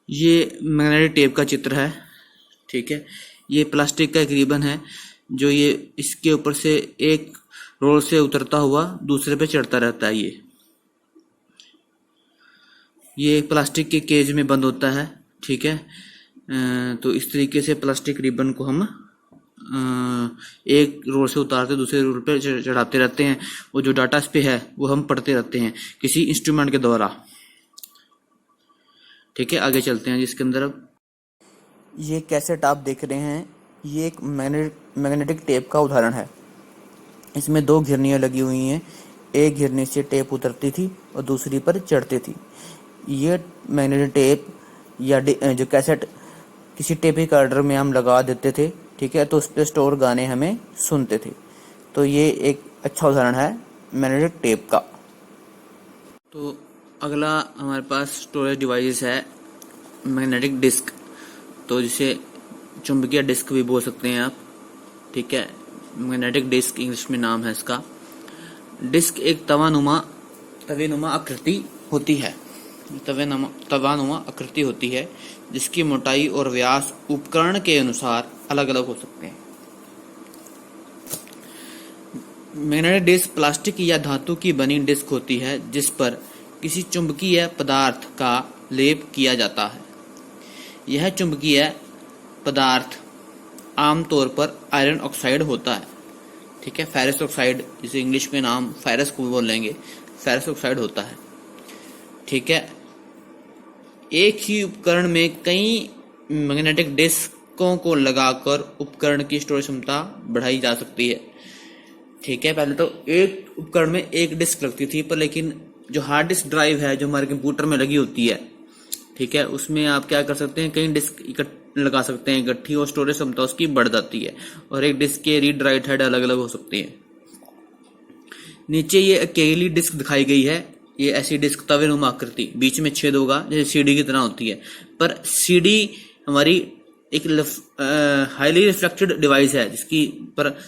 ये मैग्नेटिक टेप का चित्र है। ठीक है, ये प्लास्टिक का एक रिबन है जो ये इसके ऊपर से एक रोल से उतरता हुआ दूसरे पे चढ़ता रहता है। ये प्लास्टिक के केज में बंद होता है। ठीक है, तो इस तरीके से प्लास्टिक रिबन को हम एक रोल से उतारते दूसरे रोल पे चढ़ाते रहते हैं, और जो डाटा इस पे है वो हम पढ़ते रहते हैं किसी इंस्ट्रूमेंट के द्वारा। ठीक है, आगे चलते हैं जिसके अंदर अब ये कैसेट आप देख रहे हैं, ये एक मैग्नेटिक टेप का उदाहरण है। इसमें 2 घिरनियाँ लगी हुई हैं, एक घिरनी से टेप उतरती थी और दूसरी पर चढ़ती थी। ये मैग्नेटिक टेप या जो कैसेट किसी टेप रिकॉर्डर में हम लगा देते थे, ठीक है, तो उस पर स्टोर गाने हमें सुनते थे। तो ये एक अच्छा उदाहरण है मैग्नेटिक टेप का। तो अगला हमारे पास स्टोरेज डिवाइस है मैग्नेटिक डिस्क, तो जिसे चुंबकीय डिस्क भी बोल सकते हैं आप। ठीक है, मैग्नेटिक डिस्क इंग्लिश में नाम है इसका। डिस्क एक तवेनुमा आकृति होती है, तवानुमा आकृति होती है, जिसकी मोटाई और व्यास उपकरण के अनुसार अलग अलग हो सकते हैं। मैग्नेटिक डिस्क प्लास्टिक या धातु की बनी डिस्क होती है जिस पर किसी चुंबकीय पदार्थ का लेप किया जाता है। यह चुंबकीय पदार्थ आमतौर पर आयरन ऑक्साइड होता है। ठीक है, फेरस ऑक्साइड, जिसे इंग्लिश में नाम फेरस को बोलेंगे, फेरस ऑक्साइड होता है। ठीक है, एक ही उपकरण में कई मैग्नेटिक डिस्कों को लगाकर उपकरण की स्टोरेज क्षमता बढ़ाई जा सकती है। ठीक है, पहले तो एक उपकरण में एक डिस्क लगती थी, पर लेकिन जो हार्ड डिस्क ड्राइव है जो हमारे कंप्यूटर में लगी होती है, ठीक है, उसमें आप क्या कर सकते हैं, कई डिस्क लगा सकते हैं इकट्ठी, और स्टोरेज क्षमता उसकी बढ़ जाती है, और एक डिस्क के रीड राइट हेड अलग अलग हो सकती है। नीचे ये अकेली डिस्क दिखाई गई है, ये ऐसी डिस्क तवेनुमा आकृति, बीच में छेद होगा जैसे सीडी की तरह होती है, पर सीडी हमारी एक हाईली रिफ्लेक्टेड डिवाइस है जिसकी पर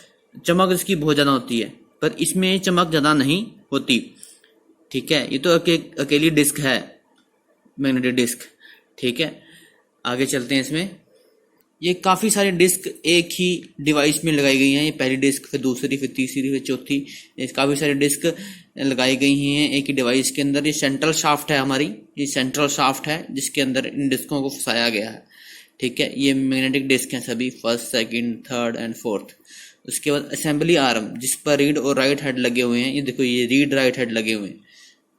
चमक इसकी बहुत ज्यादा होती है, पर इसमें चमक ज्यादा नहीं होती। ठीक है, ये तो अकेली डिस्क है मैग्नेटिक डिस्क। ठीक है, आगे चलते हैं। इसमें ये काफी सारी डिस्क एक ही डिवाइस में लगाई गई हैं। ये पहली डिस्क, फिर दूसरी, फिर तीसरी, फिर चौथी, काफी सारी डिस्क लगाई गई हैं एक ही डिवाइस के अंदर। ये सेंट्रल शाफ्ट है हमारी, ये सेंट्रल शाफ्ट है जिसके अंदर इन डिस्कों को फंसाया गया है। ठीक है, ये मैग्नेटिक डिस्क हैं सभी, first, second, third and fourth. उसके बाद असेंबली आर्म, जिस पर रीड और राइट हेड लगे हुए हैं। ये देखो, ये रीड राइट हेड लगे हुए हैं।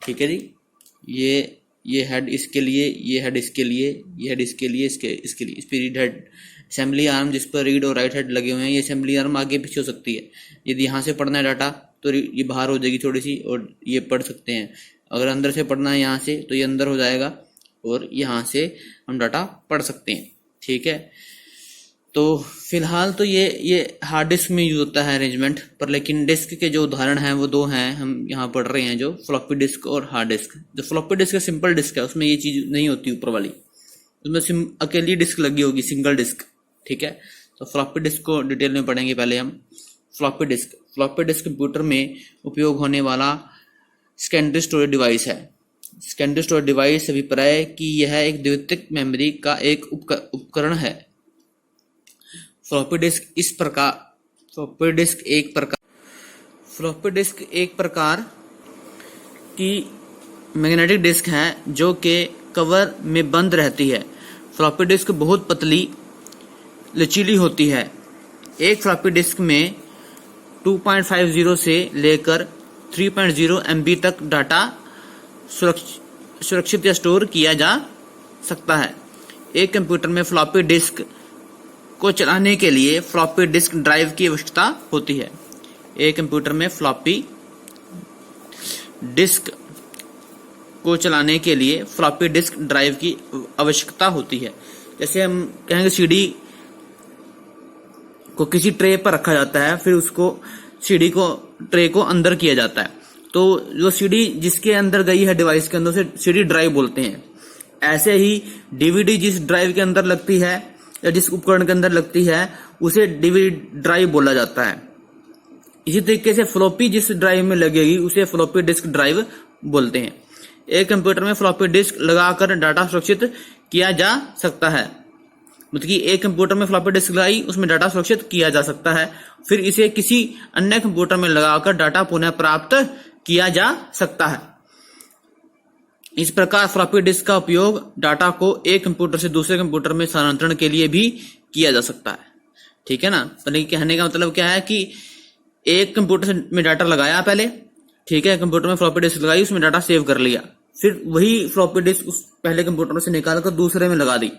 ठीक है जी, ये हेड इसके लिए, ये हेड इसके लिए, ये हेड इसके लिए, इसके लिए, इस पे रीड हेड। असेंबली आर्म जिस पर रीड और राइट हेड लगे हुए हैं। ये असेंबली आर्म आगे पीछे हो सकती है। यदि यहाँ से पढ़ना है डाटा तो ये बाहर हो जाएगी थोड़ी सी, और ये पढ़ सकते हैं। अगर अंदर से पढ़ना है यहाँ से तो ये अंदर हो जाएगा, और यहाँ से हम डाटा पढ़ सकते हैं। ठीक है, तो फिलहाल तो ये हार्ड डिस्क में यूज होता है अरेंजमेंट पर, लेकिन डिस्क के जो उदाहरण हैं वो दो हैं, हम यहाँ पढ़ रहे हैं, जो फ्लॉपी डिस्क और हार्ड डिस्क। जो फ्लॉपी डिस्क है सिंपल डिस्क है, उसमें ये चीज नहीं होती ऊपर वाली, उसमें अकेली डिस्क लगी होगी, सिंगल डिस्क। ठीक है, तो फ्लॉपी डिस्क को डिटेल में पढ़ेंगे पहले हम। फ्लॉपी डिस्क कंप्यूटर में उपयोग होने वाला सेकेंडरी स्टोरेज डिवाइस है। सेकेंडरी स्टोरेज डिवाइस अभिप्राय कि यह एक द्वितीयक मेमोरी का एक उपकरण है। फ्लॉपी डिस्क एक प्रकार की मैग्नेटिक डिस्क है जो कि कवर में बंद रहती है। फ्लॉपी डिस्क बहुत पतली लचीली होती है। एक फ्लॉपी डिस्क में 2.50 से लेकर 3.0 MB तक डाटा सुरक्षित या स्टोर किया जा सकता है। एक कंप्यूटर में फ्लॉपी डिस्क को चलाने के लिए फ्लॉपी डिस्क ड्राइव की आवश्यकता होती है। एक कंप्यूटर में फ्लॉपी डिस्क को चलाने के लिए फ्लॉपी डिस्क ड्राइव की आवश्यकता होती है। जैसे हम कहेंगे सीडी को किसी ट्रे पर रखा जाता है, फिर उसको ट्रे को अंदर किया जाता है, तो जो सीडी जिसके अंदर गई है डिवाइस के अंदर, उसे सीडी ड्राइव बोलते हैं। ऐसे ही डीवीडी जिस ड्राइव के अंदर लगती है या जिस उपकरण के अंदर लगती है उसे डीवीडी ड्राइव बोला जाता है। इसी तरीके से फ्लॉपी जिस ड्राइव में लगेगी उसे फ्लॉपी डिस्क ड्राइव बोलते हैं। एक कंप्यूटर में फ्लॉपी डिस्क लगाकर डाटा सुरक्षित किया जा सकता है। मतलब कि एक कंप्यूटर में फ्लॉपी डिस्क लगाई, उसमें डाटा सुरक्षित किया जा सकता है, फिर इसे किसी अन्य कंप्यूटर में लगाकर डाटा पुनः प्राप्त किया जा सकता है। इस प्रकार फ्लॉपी डिस्क का उपयोग डाटा को एक कंप्यूटर से दूसरे कंप्यूटर में स्थानांतरण के लिए भी किया जा सकता है। ठीक है ना, तो कहने का मतलब क्या है कि एक कंप्यूटर में डाटा लगाया पहले, ठीक है, कंप्यूटर में फ्लॉपी डिस्क लगाई, उसमें डाटा सेव कर लिया, फिर वही फ्लॉपी डिस्क उस पहले कंप्यूटर से निकालकर दूसरे में लगा दी।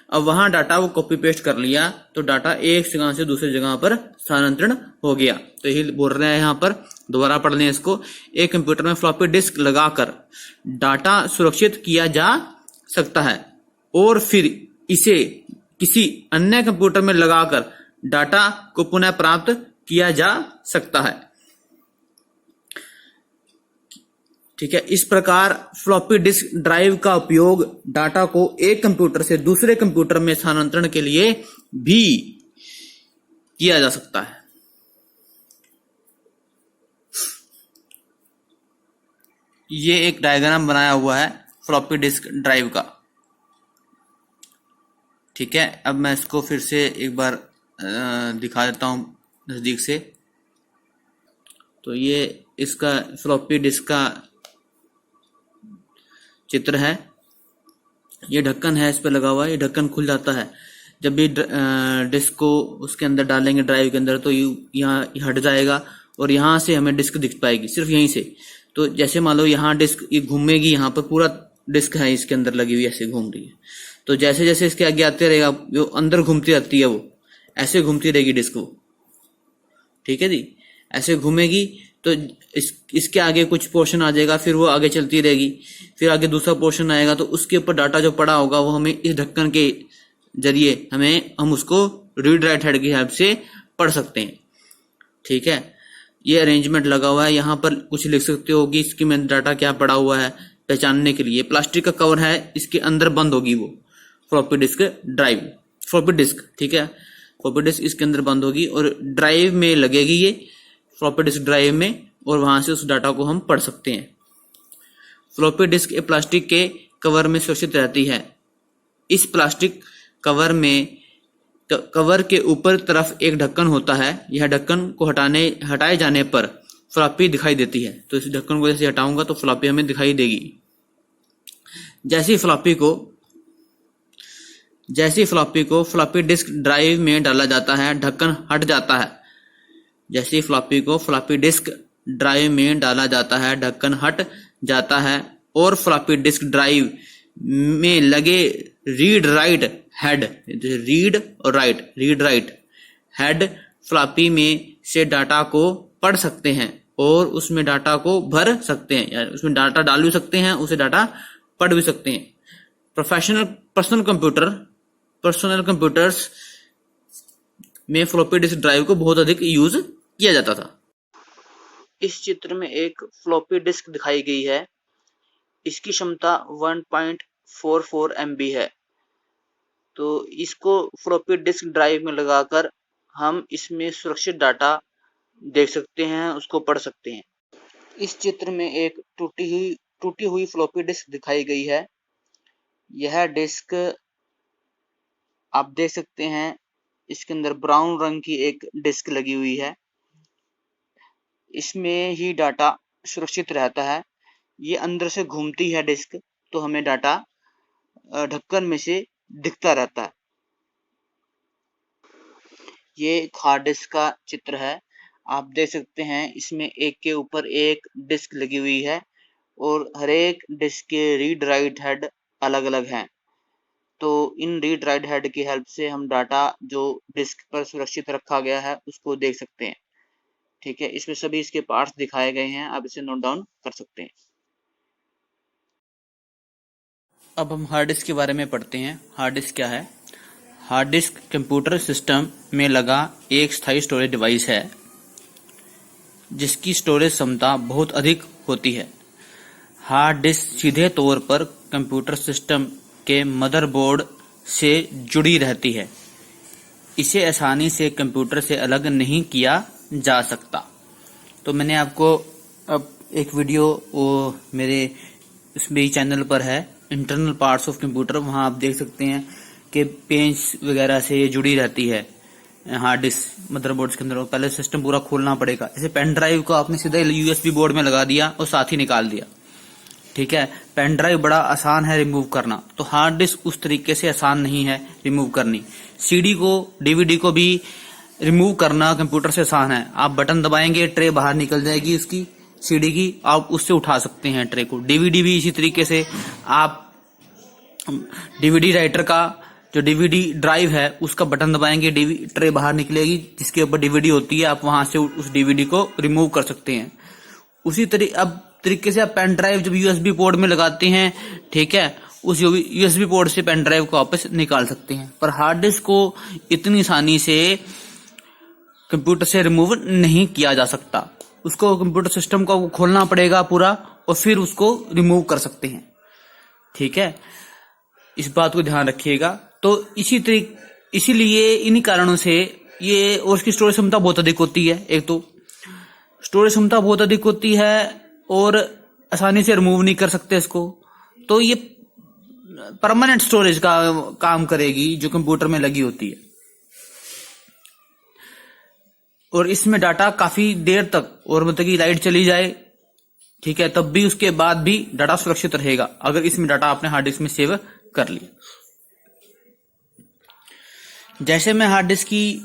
अब वहां डाटा वो कॉपी पेस्ट कर लिया तो डाटा एक जगह से दूसरी जगह पर स्थानांतरण हो गया। तो यही बोल रहे हैं यहाँ पर, दोबारा पढ़ लें इसको। एक कंप्यूटर में फ्लॉपी डिस्क लगाकर डाटा सुरक्षित किया जा सकता है और फिर इसे किसी अन्य कंप्यूटर में लगाकर डाटा को पुनः प्राप्त किया जा सकता है। ठीक है, इस प्रकार फ्लॉपी डिस्क ड्राइव का उपयोग डाटा को एक कंप्यूटर से दूसरे कंप्यूटर में स्थानांतरण के लिए भी किया जा सकता है। ये एक डायग्राम बनाया हुआ है फ्लॉपी डिस्क ड्राइव का। ठीक है, अब मैं इसको फिर से एक बार दिखा देता हूं नजदीक से। तो ये इसका फ्लॉपी डिस्क का चित्र है। ये ढक्कन है, इस पे लगा हुआ है, ये ढक्कन खुल जाता है। जब भी डिस्क को उसके अंदर डालेंगे ड्राइव के अंदर, तो यहाँ हट जाएगा और यहाँ से हमें डिस्क दिख पाएगी, सिर्फ यहीं से। तो जैसे मान लो यहाँ डिस्क ये घूमेगी, यहाँ पर पूरा डिस्क है इसके अंदर लगी हुई, ऐसे घूम रही है। तो जैसे जैसे इसके आगे आते रहेगा, जो अंदर घूमती रहती है वो ऐसे घूमती रहेगी डिस्क वो। ठीक है जी, ऐसे घूमेगी तो इसके आगे कुछ पोर्शन आ जाएगा, फिर वो आगे चलती रहेगी, फिर आगे दूसरा पोर्शन आएगा, तो उसके ऊपर डाटा जो पड़ा होगा वो हमें इस ढक्कन के जरिए हम उसको रीड राइट हेड की हेल्प से पढ़ सकते हैं। ठीक है, ये अरेंजमेंट लगा हुआ है, यहाँ पर कुछ लिख सकते हो कि इसके में डाटा क्या पड़ा हुआ है पहचानने के लिए। प्लास्टिक का कवर है, इसके अंदर बंद होगी वो floppy disk drive, floppy disk. ठीक है, फ्लॉपी डिस्क इसके अंदर बंद होगी और ड्राइव में लगेगी ये फ्लॉपी डिस्क ड्राइव में, और वहां से उस डाटा को हम पढ़ सकते हैं। फ्लॉपी डिस्क एक प्लास्टिक के कवर में सुरक्षित रहती है। इस प्लास्टिक कवर के ऊपर तरफ एक ढक्कन होता है। यह ढक्कन को हटाए जाने पर फ्लॉपी दिखाई देती है। तो इस ढक्कन को जैसे हटाऊंगा तो फ्लॉपी हमें दिखाई देगी। जैसे ही फ्लॉपी को फ्लॉपी डिस्क ड्राइव में डाला जाता है, ढक्कन हट जाता है। जैसे ही फ्लॉपी को फ्लॉपी डिस्क ड्राइव में डाला जाता है, ढक्कन हट जाता है और फ्लॉपी डिस्क ड्राइव में लगे रीड राइट हेड फ्लॉपी में से डाटा को पढ़ सकते हैं और उसमें डाटा को भर सकते हैं, यानी उसमें डाटा डाल भी सकते हैं, उसे डाटा पढ़ भी सकते हैं। पर्सनल कंप्यूटर्स में फ्लॉपी डिस्क ड्राइव को बहुत अधिक यूज किया जाता था। इस चित्र में एक फ्लॉपी डिस्क दिखाई गई है। इसकी क्षमता 1.44 MB है। तो इसको फ्लॉपी डिस्क ड्राइव में लगाकर हम इसमें सुरक्षित डाटा देख सकते हैं, उसको पढ़ सकते हैं। इस चित्र में एक टूटी हुई फ्लॉपी डिस्क दिखाई गई है। यह डिस्क आप देख सकते हैं, इसके अंदर ब्राउन रंग की एक डिस्क लगी हुई है। इसमें ही डाटा सुरक्षित रहता है। ये अंदर से घूमती है डिस्क, तो हमें डाटा ढक्कन में से दिखता रहता है। ये एक हार्ड डिस्क का चित्र है। आप देख सकते हैं, इसमें एक के ऊपर एक डिस्क लगी हुई है और हर एक डिस्क के रीड राइट हेड अलग अलग हैं। तो इन रीड राइट हेड की हेल्प से हम डाटा जो डिस्क पर सुरक्षित रखा गया है उसको देख सकते हैं। ठीक है, इसमें सभी इसके पार्ट्स दिखाए गए हैं, आप इसे नोट डाउन कर सकते हैं। अब हम हार्ड डिस्क के बारे में पढ़ते हैं। हार्ड डिस्क क्या है? हार्ड डिस्क कंप्यूटर सिस्टम में लगा एक स्थायी स्टोरेज डिवाइस है जिसकी स्टोरेज क्षमता बहुत अधिक होती है। हार्ड डिस्क सीधे तौर पर कंप्यूटर सिस्टम के मदरबोर्ड से जुड़ी रहती है। इसे आसानी से कंप्यूटर से अलग नहीं किया जा सकता। तो मैंने आपको अब एक वीडियो वो मेरे मेरी चैनल पर है, इंटरनल पार्ट्स ऑफ कंप्यूटर, वहां आप देख सकते हैं कि पेंच वगैरह से ये जुड़ी रहती है हार्ड डिस्क मदरबोर्ड के अंदर। पहले सिस्टम पूरा खोलना पड़ेगा। जैसे पेन ड्राइव को आपने सीधा USB बोर्ड में लगा दिया और साथ ही निकाल दिया। ठीक है, पेन ड्राइव बड़ा आसान है रिमूव करना, तो हार्ड डिस्क उस तरीके से आसान नहीं है रिमूव करनी। CD को, DVD को भी रिमूव करना कंप्यूटर से आसान है। आप बटन दबाएंगे, ट्रे बाहर निकल जाएगी उसकी CD की, आप उससे उठा सकते हैं ट्रे को। DVD भी इसी तरीके से, आप DVD राइटर का जो DVD ड्राइव है उसका बटन दबाएंगे, ट्रे बाहर निकलेगी जिसके ऊपर DVD होती है, आप वहां से उस DVD को रिमूव कर सकते हैं। उसी तरीके से आप पेन ड्राइव जब USB पोर्ट में लगाते हैं, ठीक है, उस USB पोर्ट से पेन ड्राइव को वापस निकाल सकते हैं। पर हार्ड डिस्क को इतनी आसानी से कंप्यूटर से रिमूव नहीं किया जा सकता। उसको कंप्यूटर सिस्टम को खोलना पड़ेगा पूरा और फिर उसको रिमूव कर सकते हैं। ठीक है, इस बात को ध्यान रखिएगा। तो इसीलिए इन्हीं कारणों से ये, और उसकी स्टोरेज क्षमता बहुत अधिक होती है। एक तो स्टोरेज क्षमता बहुत अधिक होती है और आसानी से रिमूव नहीं कर सकते इसको, तो ये परमानेंट स्टोरेज का काम करेगी जो कंप्यूटर में लगी होती है। और इसमें डाटा काफी देर तक, और मतलब कि लाइट चली जाए, ठीक है, तब भी उसके बाद भी डाटा सुरक्षित रहेगा अगर इसमें डाटा आपने हार्ड डिस्क में सेव कर लिया। जैसे मैं हार्ड डिस्क की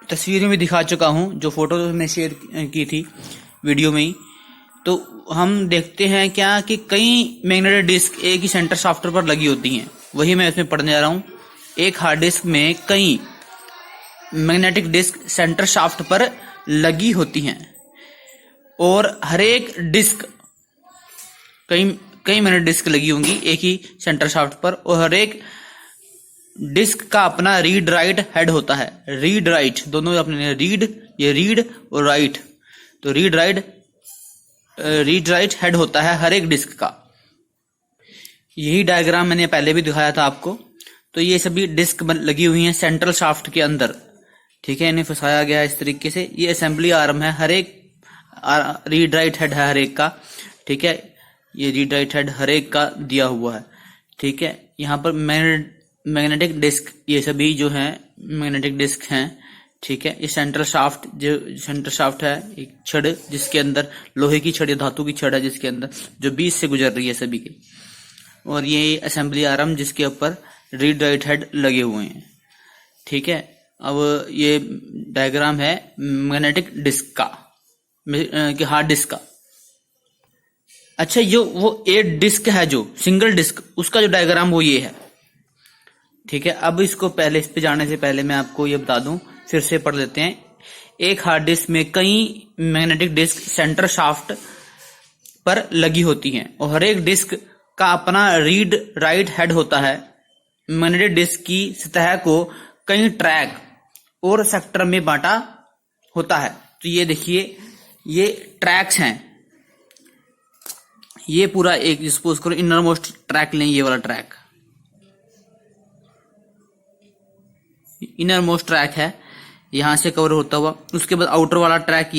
तस्वीरें भी दिखा चुका हूं, जो फोटो मैंने शेयर की थी वीडियो में ही, तो हम देखते हैं क्या कि कई मैग्नेटिक डिस्क एक ही सेंटर शाफ्ट पर लगी होती हैं। वही मैं इसमें पढ़ने जा रहा हूं। एक हार्ड डिस्क में कई मैग्नेटिक डिस्क सेंटर शाफ्ट पर लगी होती हैं और हर एक डिस्क, कई मैग्नेटिक डिस्क लगी होंगी एक ही सेंटर शाफ्ट पर, और हर एक डिस्क का अपना रीड राइट हेड होता है। रीड राइट दोनों अपने, रीड, ये रीड और राइट, तो रीड राइट हेड होता है हर एक डिस्क का। यही डायग्राम मैंने पहले भी दिखाया था आपको। तो ये सभी डिस्क लगी हुई हैं सेंट्रल शाफ्ट के अंदर, ठीक है, इन्हें फंसाया गया है इस तरीके से। ये असेंबली आर्म है, हर एक रीड राइट हेड है हर एक का, ठीक है, ये रीड राइट हेड हर एक का दिया हुआ है। ठीक है, यहाँ पर मैग्नेटिक डिस्क, ये सभी जो है मैग्नेटिक डिस्क हैं। ठीक है, ये सेंट्रल शाफ्ट, जो सेंटर शाफ्ट है, एक छड़ जिसके अंदर लोहे की छड़ या धातु की छड़ है जिसके अंदर जो बीच से गुजर रही है सभी के, और ये असेंबली आर्म जिसके ऊपर रीड राइट हेड लगे हुए हैं। ठीक है, अब ये डायग्राम है मैग्नेटिक डिस्क का, हार्ड डिस्क का। अच्छा, जो वो 8 डिस्क है, जो सिंगल डिस्क, उसका जो डायग्राम वो ये है। ठीक है, अब इसको पहले, इस पे जाने से पहले मैं आपको ये बता दूं, फिर से पढ़ लेते हैं। एक हार्ड डिस्क में कई मैग्नेटिक डिस्क सेंटर शाफ्ट पर लगी होती हैं और हर एक डिस्क का अपना रीड राइट हेड होता है। मैग्नेटिक डिस्क की सतह को कई ट्रैक और सेक्टर में बांटा होता है। तो ये देखिए, ये ट्रैक्स हैं, ये पूरा एक सपोज करो इनर मोस्ट ट्रैक लें, ये वाला ट्रैक इनर मोस्ट ट्रैक है, यहां से कवर होता हुआ। उसके बाद आउटर वाला ट्रैक,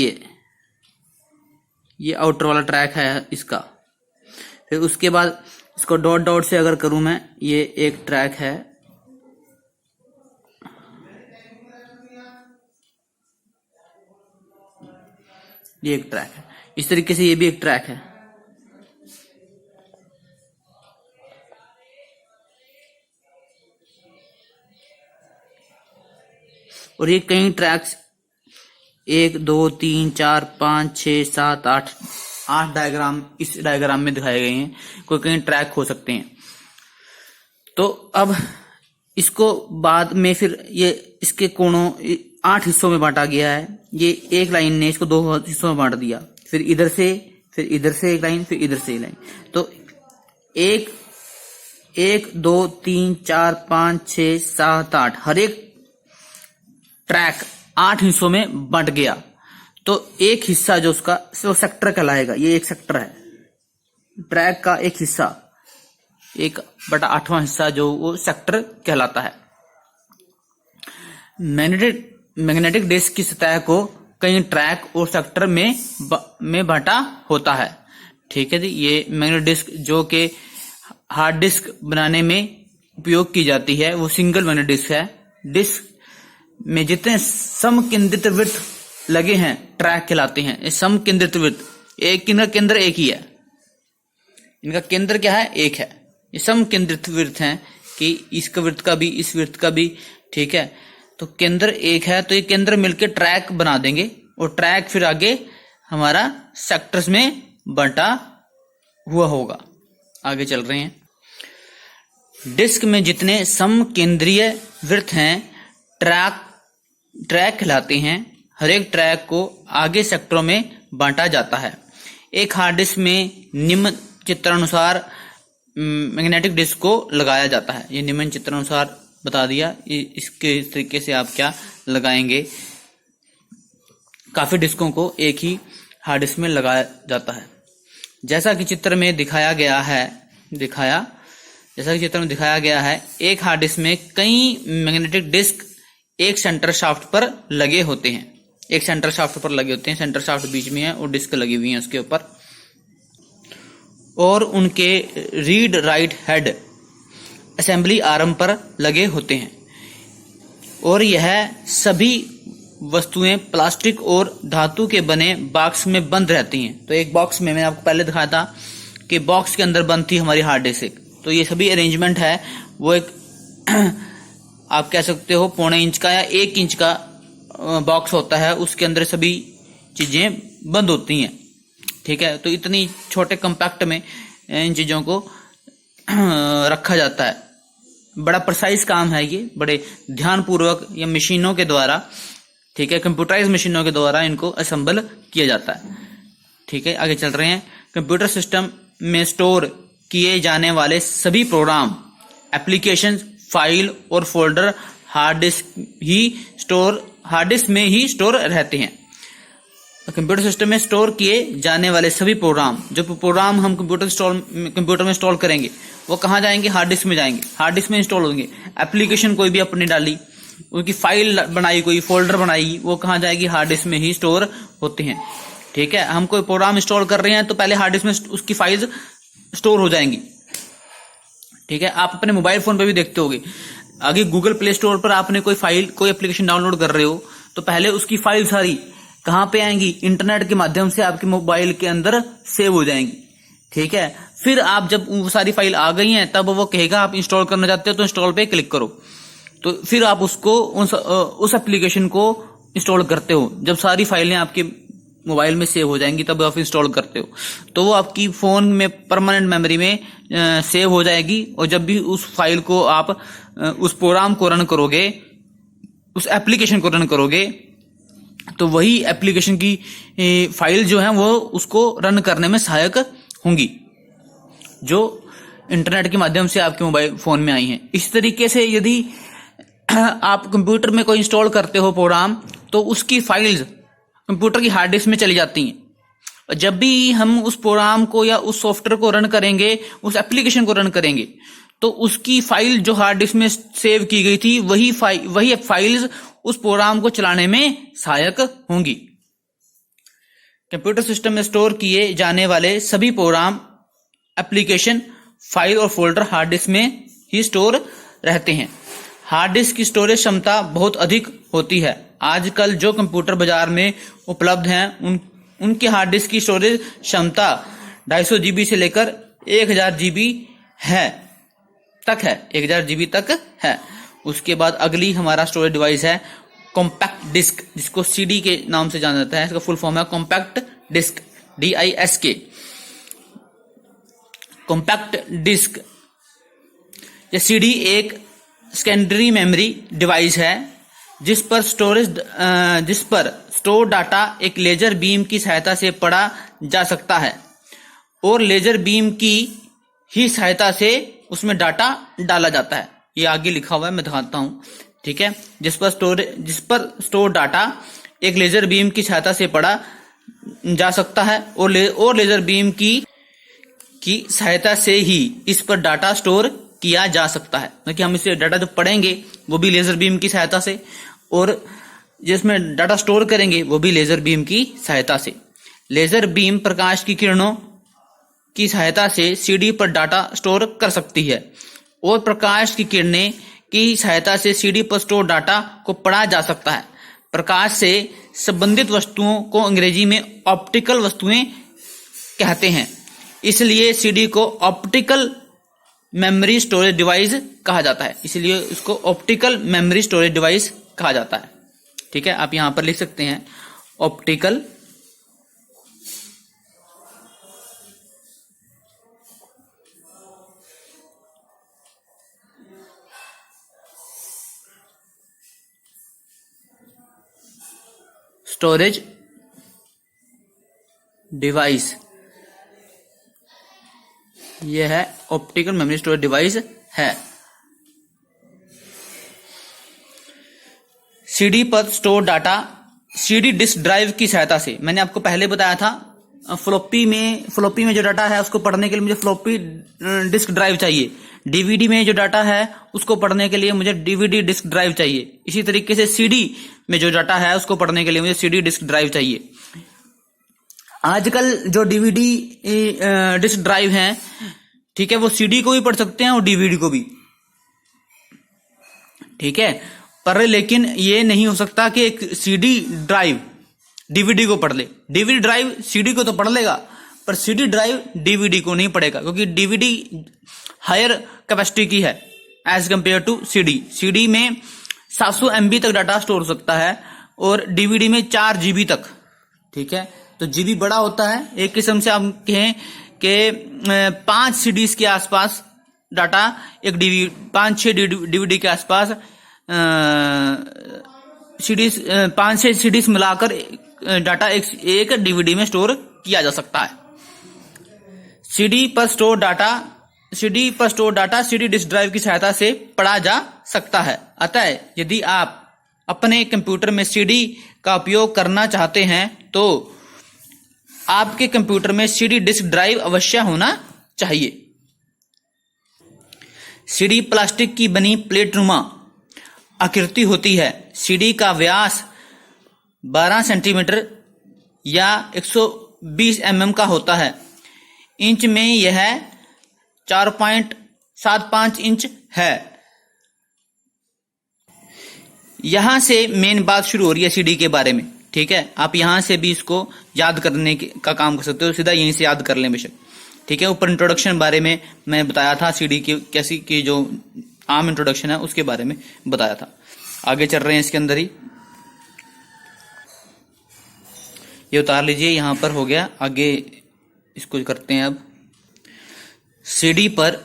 ये आउटर वाला ट्रैक है इसका। फिर उसके बाद इसको डॉट डॉट से अगर करूं मैं, ये एक ट्रैक है, ये एक ट्रैक है। इस तरीके से ये भी एक ट्रैक है। और ये कई ट्रैक्स 1 2 3 4 5 6 7 8 डायग्राम इस डायग्राम में दिखाए गए हैं। कोई कई ट्रैक हो सकते हैं। तो अब इसको बाद में फिर ये इसके कोणों 8 हिस्सों में बांटा गया है। ये एक लाइन ने इसको 2 हिस्सों में बांट दिया, फिर इधर से एक लाइन, फिर इधर से एक लाइन। तो 1 2 3 4 5 6 7 8 हर एक ट्रैक 8 हिस्सों में बंट गया। तो एक हिस्सा जो उसका वो सेक्टर कहलाएगा। ये एक सेक्टर है, ट्रैक का एक हिस्सा, 1/8वां हिस्सा जो वो सेक्टर कहलाता है। मैग्नेटिक डिस्क की सतह को कई ट्रैक और सेक्टर में बांटा होता है। ठीक है जी। ये मैग्नेटिक डिस्क जो कि हार्ड डिस्क बनाने में उपयोग की जाती है, वो सिंगल मैग्नेटिक डिस्क है। डिस्क में जितने समकेंद्रित वृत्त लगे हैं ट्रैक कहलाते हैं। ये समकेंद्रित वृत्त, एक इनका केंद्र एक ही है, इनका केंद्र क्या है, एक है। ये समकेंद्रित वृत्त हैं कि इसका वृत्त का भी, इस वृत्त का भी। ठीक है, तो केंद्र एक है, तो ये केंद्र मिलकर ट्रैक बना देंगे और ट्रैक फिर आगे हमारा सेक्टर्स में बंटा हुआ होगा। आगे चल रहे हैं। डिस्क में जितने समकेंद्रीय वृत्त हैं ट्रैक कहलाते हैं। हर एक ट्रैक को आगे सेक्टरों में बांटा जाता है। एक हार्ड डिस्क में निम्न चित्रानुसार मैग्नेटिक डिस्क को लगाया जाता है। ये निम्न चित्रानुसार बता दिया, इसके इस तरीके से आप क्या लगाएंगे। काफी डिस्कों को एक ही हार्ड डिस्क में लगाया जाता है। जैसा कि चित्र में दिखाया गया है, एक हार्ड डिस्क में कई मैग्नेटिक डिस्क एक सेंटर शाफ्ट पर लगे होते हैं। सेंटर शाफ्ट बीच में है और डिस्क लगी हुई है उसके ऊपर, और उनके read write head assembly arm पर लगे होते हैं। और यह सभी वस्तुएं प्लास्टिक और धातु के बने बॉक्स में बंद रहती हैं। तो एक बॉक्स में, मैंने आपको पहले दिखाया था कि बॉक्स के अंदर बंद थी हमारी हार्ड डिस्क। तो ये सभी अरेंजमेंट है, वो एक आप कह सकते हो 0.25 इंच का या 1 इंच का बॉक्स होता है, उसके अंदर सभी चीजें बंद होती हैं। ठीक है, तो इतनी छोटे कंपैक्ट में इन चीजों को रखा जाता है। बड़ा प्रिसाइज काम है ये, बड़े ध्यानपूर्वक या मशीनों के द्वारा, ठीक है, कंप्यूटराइज मशीनों के द्वारा इनको असेंबल किया जाता है। ठीक है, आगे चल रहे हैं। कंप्यूटर सिस्टम में स्टोर किए जाने वाले सभी प्रोग्राम, एप्लीकेशन, फाइल और फोल्डर हार्ड डिस्क में ही स्टोर रहते हैं। कंप्यूटर सिस्टम में स्टोर किए जाने वाले सभी प्रोग्राम, जो प्रोग्राम हम कंप्यूटर में इंस्टॉल करेंगे, वो कहाँ जाएंगे, हार्ड डिस्क में जाएंगे, हार्ड डिस्क में इंस्टॉल होंगे। एप्लीकेशन कोई भी अपनी डाली, उनकी फाइल बनाई, कोई फोल्डर बनाई, वो कहाँ जाएगी, हार्ड डिस्क में ही स्टोर होते हैं। ठीक है, हम कोई प्रोग्राम इंस्टॉल कर रहे हैं तो पहले हार्ड डिस्क में उसकी फाइल्स स्टोर हो जाएंगी। ठीक है, आप अपने मोबाइल फोन पे भी देखते होगे, आगे गूगल प्ले स्टोर पर आपने कोई फाइल, कोई एप्लीकेशन डाउनलोड कर रहे हो तो पहले उसकी फाइल सारी कहां पे आएंगी, इंटरनेट के माध्यम से आपके मोबाइल के अंदर सेव हो जाएंगी। ठीक है, फिर आप जब वो सारी फाइल आ गई हैं तब वो कहेगा आप इंस्टॉल करना चाहते हो तो इंस्टॉल पे क्लिक करो, तो फिर आप उसको उस एप्लीकेशन को इंस्टॉल करते हो। जब सारी फाइलें आपके मोबाइल में सेव हो जाएंगी तब आप इंस्टॉल करते हो, तो वो आपकी फोन में परमानेंट मेमोरी में सेव हो जाएगी। और जब भी उस फाइल को आप उस प्रोग्राम को रन करोगे, उस एप्लीकेशन को रन करोगे, तो वही एप्लीकेशन की फाइल जो है वो उसको रन करने में सहायक होंगी, जो इंटरनेट के माध्यम से आपके मोबाइल फोन में आई हैं। इस तरीके से यदि आप कंप्यूटर में कोई इंस्टॉल करते हो प्रोग्राम, तो उसकी फाइल्स कंप्यूटर की हार्ड डिस्क में चली जाती हैं। और जब भी हम उस प्रोग्राम को या उस सॉफ्टवेयर को रन करेंगे, उस एप्लीकेशन को रन करेंगे, तो उसकी फाइल जो हार्ड डिस्क में सेव की गई थी वही फाइल्स उस प्रोग्राम को चलाने में सहायक होंगी। कंप्यूटर सिस्टम में स्टोर किए जाने वाले सभी प्रोग्राम, एप्लीकेशन, फाइल और फोल्डर हार्ड डिस्क में ही स्टोर रहते हैं। हार्ड डिस्क की स्टोरेज क्षमता बहुत अधिक होती है। आजकल जो कंप्यूटर बाजार में उपलब्ध हैं उनके हार्ड डिस्क की स्टोरेज क्षमता 250 GB से लेकर 1000 GB तक है 1000 GB तक है। उसके बाद अगली हमारा स्टोरेज डिवाइस है कॉम्पैक्ट डिस्क, जिसको CD के नाम से जाना जाता है। इसका फुल फॉर्म है compact disk, DISK। Compact disk या CD एक सेकेंडरी मेमोरी डिवाइस है जिस पर स्टोर डाटा एक लेजर बीम की सहायता से पढ़ा जा सकता है और लेजर बीम की ही सहायता से उसमें डाटा डाला जाता है। ये आगे लिखा हुआ है, मैं दिखाता हूं। ठीक है, जिस पर स्टोर डाटा एक लेजर बीम की सहायता से पढ़ा जा सकता है और लेजर बीम की सहायता से ही इस पर डाटा स्टोर किया जा सकता है। क्योंकि हम इसे डाटा जो पढ़ेंगे वो भी लेजर बीम की सहायता से, और जिसमें डाटा स्टोर करेंगे वो भी लेजर बीम की सहायता से। लेजर बीम प्रकाश की किरणों की सहायता से CD पर डाटा स्टोर कर सकती है और प्रकाश की किरणें की सहायता से CD पर स्टोर डाटा को पढ़ा जा सकता है। प्रकाश से संबंधित वस्तुओं को अंग्रेजी में ऑप्टिकल वस्तुएं कहते हैं, इसलिए CD को ऑप्टिकल मेमोरी स्टोरेज डिवाइस कहा जाता है। इसलिए उसको ऑप्टिकल मेमोरी स्टोरेज डिवाइस कहा जाता है। ठीक है, आप यहां पर लिख सकते हैं ऑप्टिकल स्टोरेज डिवाइस। यह है ऑप्टिकल मेमोरी स्टोरेज डिवाइस है। CD पर store data CD disk drive की सहायता से, मैंने आपको पहले बताया था, फ्लॉपी में जो डाटा है उसको पढ़ने के लिए मुझे फ्लॉपी डिस्क ड्राइव चाहिए। DVD में जो डाटा है उसको पढ़ने के लिए मुझे DVD डिस्क ड्राइव चाहिए। इसी तरीके से CD में जो डाटा है उसको पढ़ने के लिए मुझे CD डिस्क ड्राइव चाहिए। आजकल जो DVD डिस्क ड्राइव हैं, ठीक है, वो CD को भी पढ़ सकते हैं और DVD को भी। ठीक है, पर लेकिन ये नहीं हो सकता कि एक CD ड्राइव DVD को पढ़ ले। DVD ड्राइव CD को तो पढ़ लेगा, पर CD ड्राइव DVD को नहीं पढ़ेगा, क्योंकि DVD हायर कैपेसिटी की है as compare to CD। CD में 700 MB तक डाटा स्टोर हो सकता है और DVD में 4 GB तक। ठीक है, तो GB बड़ा होता है। एक किस्म से आप कहें कि 5 CDs के आसपास डाटा एक 5-6 DVD के आसपास CDs 5-6 CDs मिलाकर डाटा एक DVD में स्टोर किया जा सकता है। CD पर store data CD disk drive की सहायता से पढ़ा जा सकता है। अतः यदि आप अपने कंप्यूटर में CD का उपयोग करना चाहते हैं तो आपके कंप्यूटर में CD डिस्क ड्राइव अवश्य होना चाहिए। CD प्लास्टिक की बनी प्लेटनुमा आकृति होती है। CD का व्यास 12 सेंटीमीटर या 120 mm का होता है। इंच में यह 4.75 इंच है। यहां से मेन बात शुरू हो रही है CD के बारे में। ठीक है, आप यहां से भी इसको याद करने का काम कर सकते हो, सीधा यहीं से याद कर लें बेशक। ठीक है, ऊपर इंट्रोडक्शन बारे में मैंने बताया था, CD की कैसी की जो आम इंट्रोडक्शन है उसके बारे में बताया था। आगे चल रहे हैं इसके अंदर ही, ये उतार लीजिए, यहां पर हो गया। आगे इसको करते हैं। अब CD पर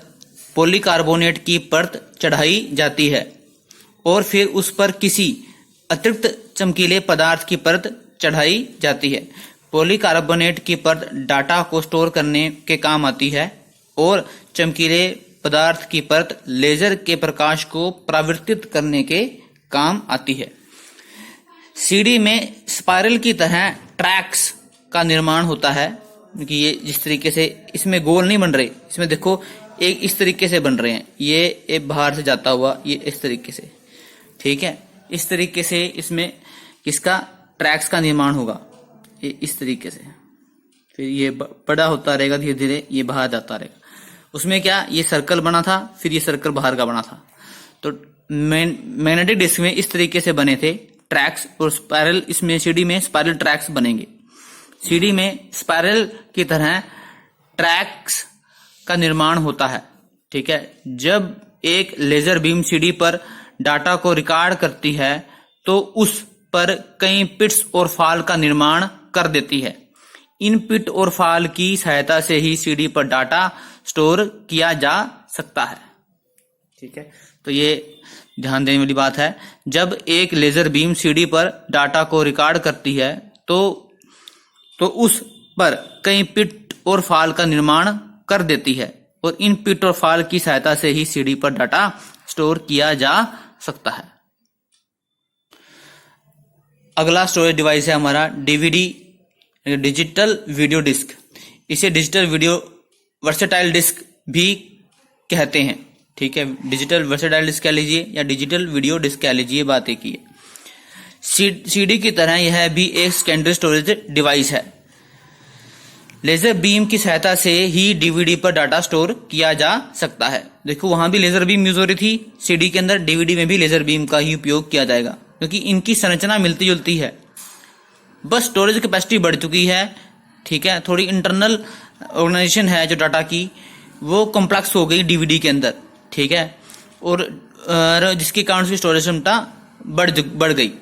पॉलीकार्बोनेट की परत चढ़ाई जाती है और फिर उस पर किसी अतिरिक्त चमकीले पदार्थ की परत चढ़ाई जाती है। पॉलीकार्बोनेट की परत डाटा को स्टोर करने के काम आती है और चमकीले पदार्थ की परत लेजर के प्रकाश को परावर्तित करने के काम आती है। सीडी में स्पाइरल की तरह ट्रैक्स का निर्माण होता है कि ये जिस तरीके से इसमें गोल नहीं बन रहे, इसमें देखो एक इस तरीके से बन रहे हैं, ये एक बाहर से जाता हुआ ये इस तरीके से, ठीक है, इस तरीके से इसमें किसका ट्रैक्स का निर्माण होगा, ये इस तरीके से, फिर ये बड़ा होता रहेगा धीरे धीरे, ये बाहर जाता रहेगा। उसमें क्या ये सर्कल बना था, फिर ये सर्कल बाहर का बना था। तो मैग्नेटिक डिस्क में इस तरीके से बने थे ट्रैक्स, और स्पाइरल इसमें सीडी में स्पाइरल ट्रैक्स बनेंगे। सीडी में स्पाइरल की तरह ट्रैक्स का निर्माण होता है, ठीक है। जब एक लेजर बीम सीडी पर डाटा को रिकॉर्ड करती है तो उस पर कई पिट्स और फाल का निर्माण कर देती है। इन पिट और फाल की सहायता से ही सीडी पर डाटा स्टोर किया जा सकता है, ठीक है। तो ये ध्यान देने वाली बात है। जब एक लेजर बीम सीडी पर डाटा को रिकॉर्ड करती है तो उस पर कई पिट और फाल का निर्माण कर देती है, और इन पिट और फाल की सहायता से ही सीडी पर डाटा स्टोर किया जा सकता है। अगला स्टोरेज डिवाइस है हमारा डीवीडी, डिजिटल वीडियो डिस्क। इसे डिजिटल वीडियो वर्सेटाइल डिस्क भी कहते हैं, ठीक है। डिजिटल वर्सेटाइल डिस्क कह लीजिए या डिजिटल वीडियो डिस्क कह लीजिए, बात एक ही है। सीडी की तरह यह भी एक सेकेंडरी स्टोरेज डिवाइस है। लेजर बीम की सहायता से ही डीवीडी पर डाटा स्टोर किया जा सकता है। देखो वहां भी लेजर बीम यूज हो रही थी, सीडी के अंदर डीवीडी में भी लेजर बीम का ही उपयोग किया जाएगा, क्योंकि इनकी संरचना मिलती जुलती है, बस स्टोरेज कैपेसिटी बढ़ चुकी है, ठीक है। थोड़ी इंटरनल ऑर्गेनाइजेशन है जो डाटा की, वो कॉम्प्लेक्स हो गई डीवीडी के अंदर, ठीक है, और जिसके कारण से स्टोरेज क्षमता बढ़ गई।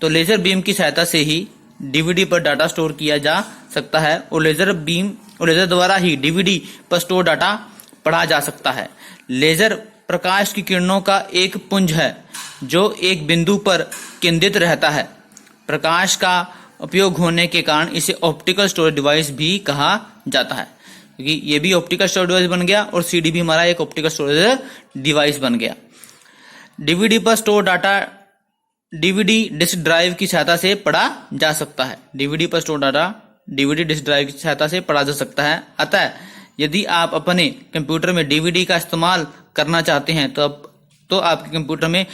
तो लेजर बीम की सहायता से ही डीवीडी पर डाटा स्टोर किया जा सकता है, और लेजर द्वारा ही डीवीडी पर स्टोर डाटा पढ़ा जा सकता है। लेजर प्रकाश की किरणों का एक पुंज है जो एक बिंदु पर केंद्रित रहता है। प्रकाश का उपयोग होने के कारण इसे ऑप्टिकल स्टोरेज डिवाइस भी कहा जाता है, क्योंकि ये भी ऑप्टिकल स्टोरेज डिवाइस बन गया और सीडी भी हमारा एक ऑप्टिकल स्टोरेज डिवाइस बन गया। डीवीडी पर store data DVD disk drive की सहायता से पढ़ा जा सकता है। डीवीडी पर store data DVD disk drive की सहायता से पढ़ा जा सकता है। अतः यदि आप अपने कंप्यूटर में डीवीडी का इस्तेमाल करना चाहते हैं तो आपके कंप्यूटर में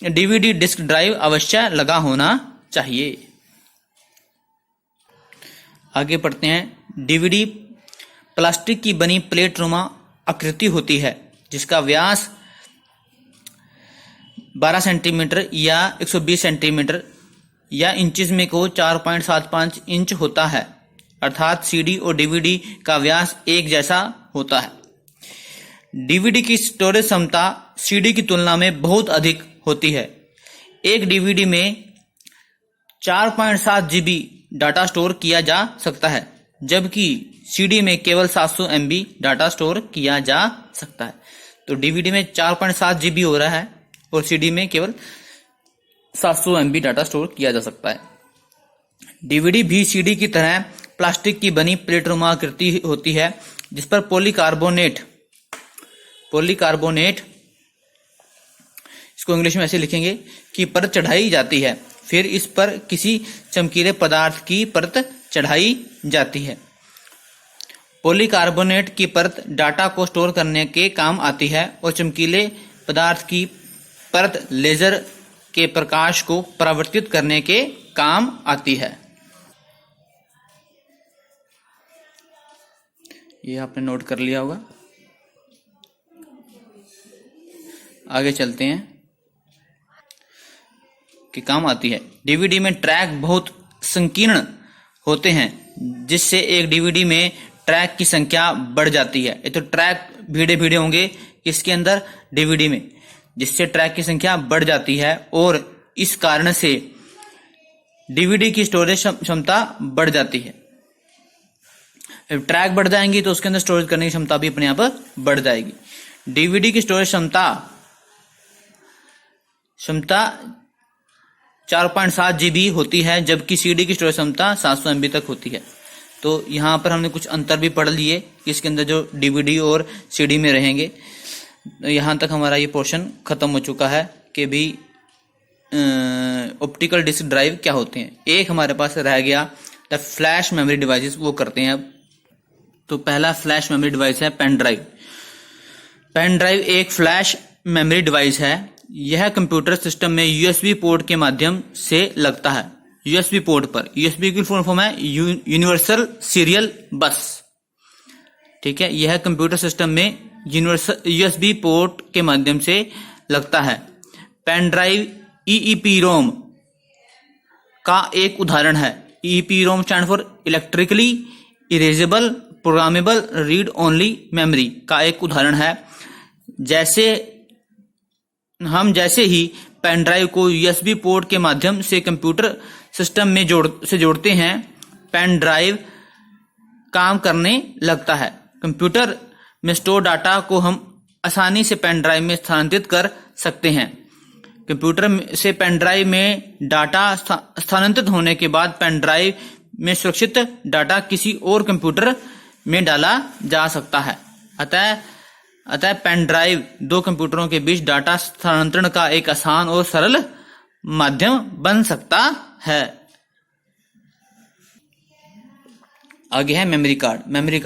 डीवीडी डिस्क ड्राइव अवश्य लगा होना चाहिए। आगे पढ़ते हैं। डीवीडी प्लास्टिक की बनी प्लेटनुमा आकृति होती है जिसका व्यास 12 सेंटीमीटर या 120 सेंटीमीटर या इंचेस में को 4.75 इंच होता है, अर्थात सीडी और डीवीडी का व्यास एक जैसा होता है। डीवीडी की स्टोरेज क्षमता सीडी की तुलना में बहुत अधिक होती है। एक डीवीडी में 4.7 जीबी डाटा स्टोर किया जा सकता है, जबकि सीडी में केवल 700 MB डाटा स्टोर किया जा सकता है। तो डीवीडी में 4.7 जीबी हो रहा है और सीडी में केवल 700 MB डाटा स्टोर किया जा सकता है। डीवीडी भी सीडी की तरह प्लास्टिक की बनी प्लेटनुमा आकृति होती है जिस पर पॉलीकार्बोनेट इसको इंग्लिश में ऐसे लिखेंगे कि परत चढ़ाई जाती है, फिर इस पर किसी चमकीले पदार्थ की परत चढ़ाई जाती है। पॉलीकार्बोनेट की परत डाटा को स्टोर करने के काम आती है और चमकीले पदार्थ की परत लेजर के प्रकाश को परावर्तित करने के काम आती है। ये आपने नोट कर लिया होगा। आगे चलते हैं कि काम आती है। डीवीडी में ट्रैक बहुत संकीर्ण होते हैं जिससे एक डीवीडी में ट्रैक की संख्या बढ़ जाती है। ये तो ट्रैक भीड़े होंगे इसके अंदर डीवीडी में, जिससे ट्रैक की संख्या बढ़ जाती है और इस कारण से डीवीडी की स्टोरेज क्षमता बढ़ जाती है। जब ट्रैक बढ़ जाएंगी तो उसके अंदर स्टोरेज करने की क्षमता भी अपने आप बढ़ जाएगी। डीवीडी की स्टोरेज क्षमता 4.7 GB होती है, जबकि सीडी की स्टोरेज क्षमता 700 MB तक होती है। तो यहाँ पर हमने कुछ अंतर भी पढ़ लिए, इसके अंदर जो डीवीडी और सीडी में रहेंगे। यहाँ तक हमारा ये पोर्शन खत्म हो चुका है कि भी ऑप्टिकल डिस्क ड्राइव क्या होते हैं। एक हमारे पास रह गया द फ्लैश मेमोरी डिवाइसेस, वो करते हैं अब। तो पहला फ्लैश मेमोरी डिवाइस है पेन ड्राइव। पेन ड्राइव एक फ्लैश मेमोरी डिवाइस है। यह कंप्यूटर सिस्टम में यूएसबी पोर्ट के माध्यम से लगता है। यूएसबी पोर्ट पर, यूएसबी की फुल फॉर्म है यूनिवर्सल सीरियल बस, ठीक है। यह कंप्यूटर सिस्टम में यूएसबी पोर्ट के माध्यम से लगता है। पेन ड्राइव EEPROM का एक उदाहरण है। EEPROM stand for electrically erasable programmable read only memory का एक उदाहरण है। जैसे ही पेन ड्राइव को यूएसबी पोर्ट के माध्यम से कंप्यूटर सिस्टम में जोड़ते हैं, पेन ड्राइव काम करने लगता है। कंप्यूटर में स्टोर डाटा को हम आसानी से पेन ड्राइव में स्थानांतरित कर सकते हैं। कंप्यूटर से पेन ड्राइव में डाटा स्थानांतरित होने के बाद पेन ड्राइव में सुरक्षित डाटा किसी और कंप्यूटर में डाला जा सकता है। अतः पेन ड्राइव दो कंप्यूटरों के बीच डाटा स्थानांतरण का एक आसान और सरल माध्यम बन सकता है। आगे है मेमोरी कार्ड। मेमोरी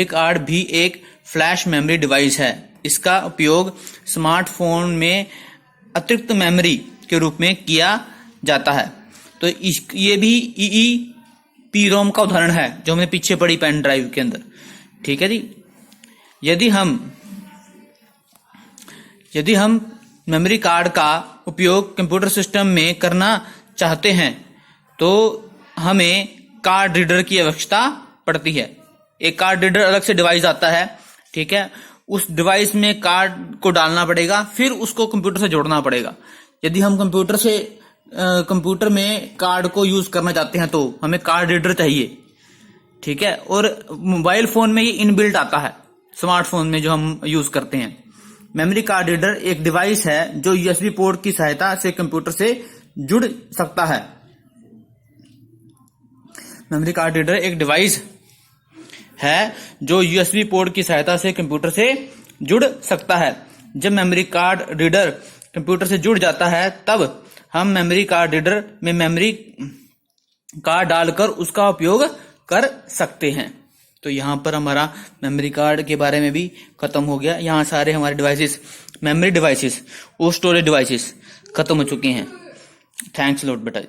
कार्ड भी एक फ्लैश मेमोरी डिवाइस है। इसका उपयोग स्मार्टफोन में अतिरिक्त मेमोरी के रूप में किया जाता है। तो ये भी EEPROM का उदाहरण है जो हमने पीछे पढ़ी पेन ड्राइव के अंदर, ठीक है जी। यदि हम मेमोरी कार्ड का उपयोग कंप्यूटर सिस्टम में करना चाहते हैं तो हमें कार्ड रीडर की आवश्यकता पड़ती है। एक कार्ड रीडर अलग से डिवाइस आता है, ठीक है। उस डिवाइस में कार्ड को डालना पड़ेगा, फिर उसको कंप्यूटर से जोड़ना पड़ेगा। यदि हम कंप्यूटर में कार्ड को यूज करना चाहते हैं तो हमें कार्ड रीडर चाहिए, ठीक है। और मोबाइल फोन में ये इनबिल्ट आता है, स्मार्टफोन में जो हम यूज करते हैं। मेमोरी कार्ड रीडर एक डिवाइस है जो यूएसबी पोर्ट की सहायता से कंप्यूटर से जुड़ सकता है। मेमोरी कार्ड रीडर एक डिवाइस है जो यूएसबी पोर्ट की सहायता से कंप्यूटर से जुड़ सकता है। जब मेमोरी कार्ड रीडर कंप्यूटर से जुड़ जाता है तब हम मेमोरी कार्ड रीडर में मेमोरी कार्ड डालकर उसका उपयोग कर सकते हैं। तो यहाँ पर हमारा मेमोरी कार्ड के बारे में भी खत्म हो गया। यहाँ सारे हमारे डिवाइसेस, मेमोरी डिवाइसेस और स्टोरेज डिवाइसेस खत्म हो चुके हैं। थैंक्स लॉट बेटा।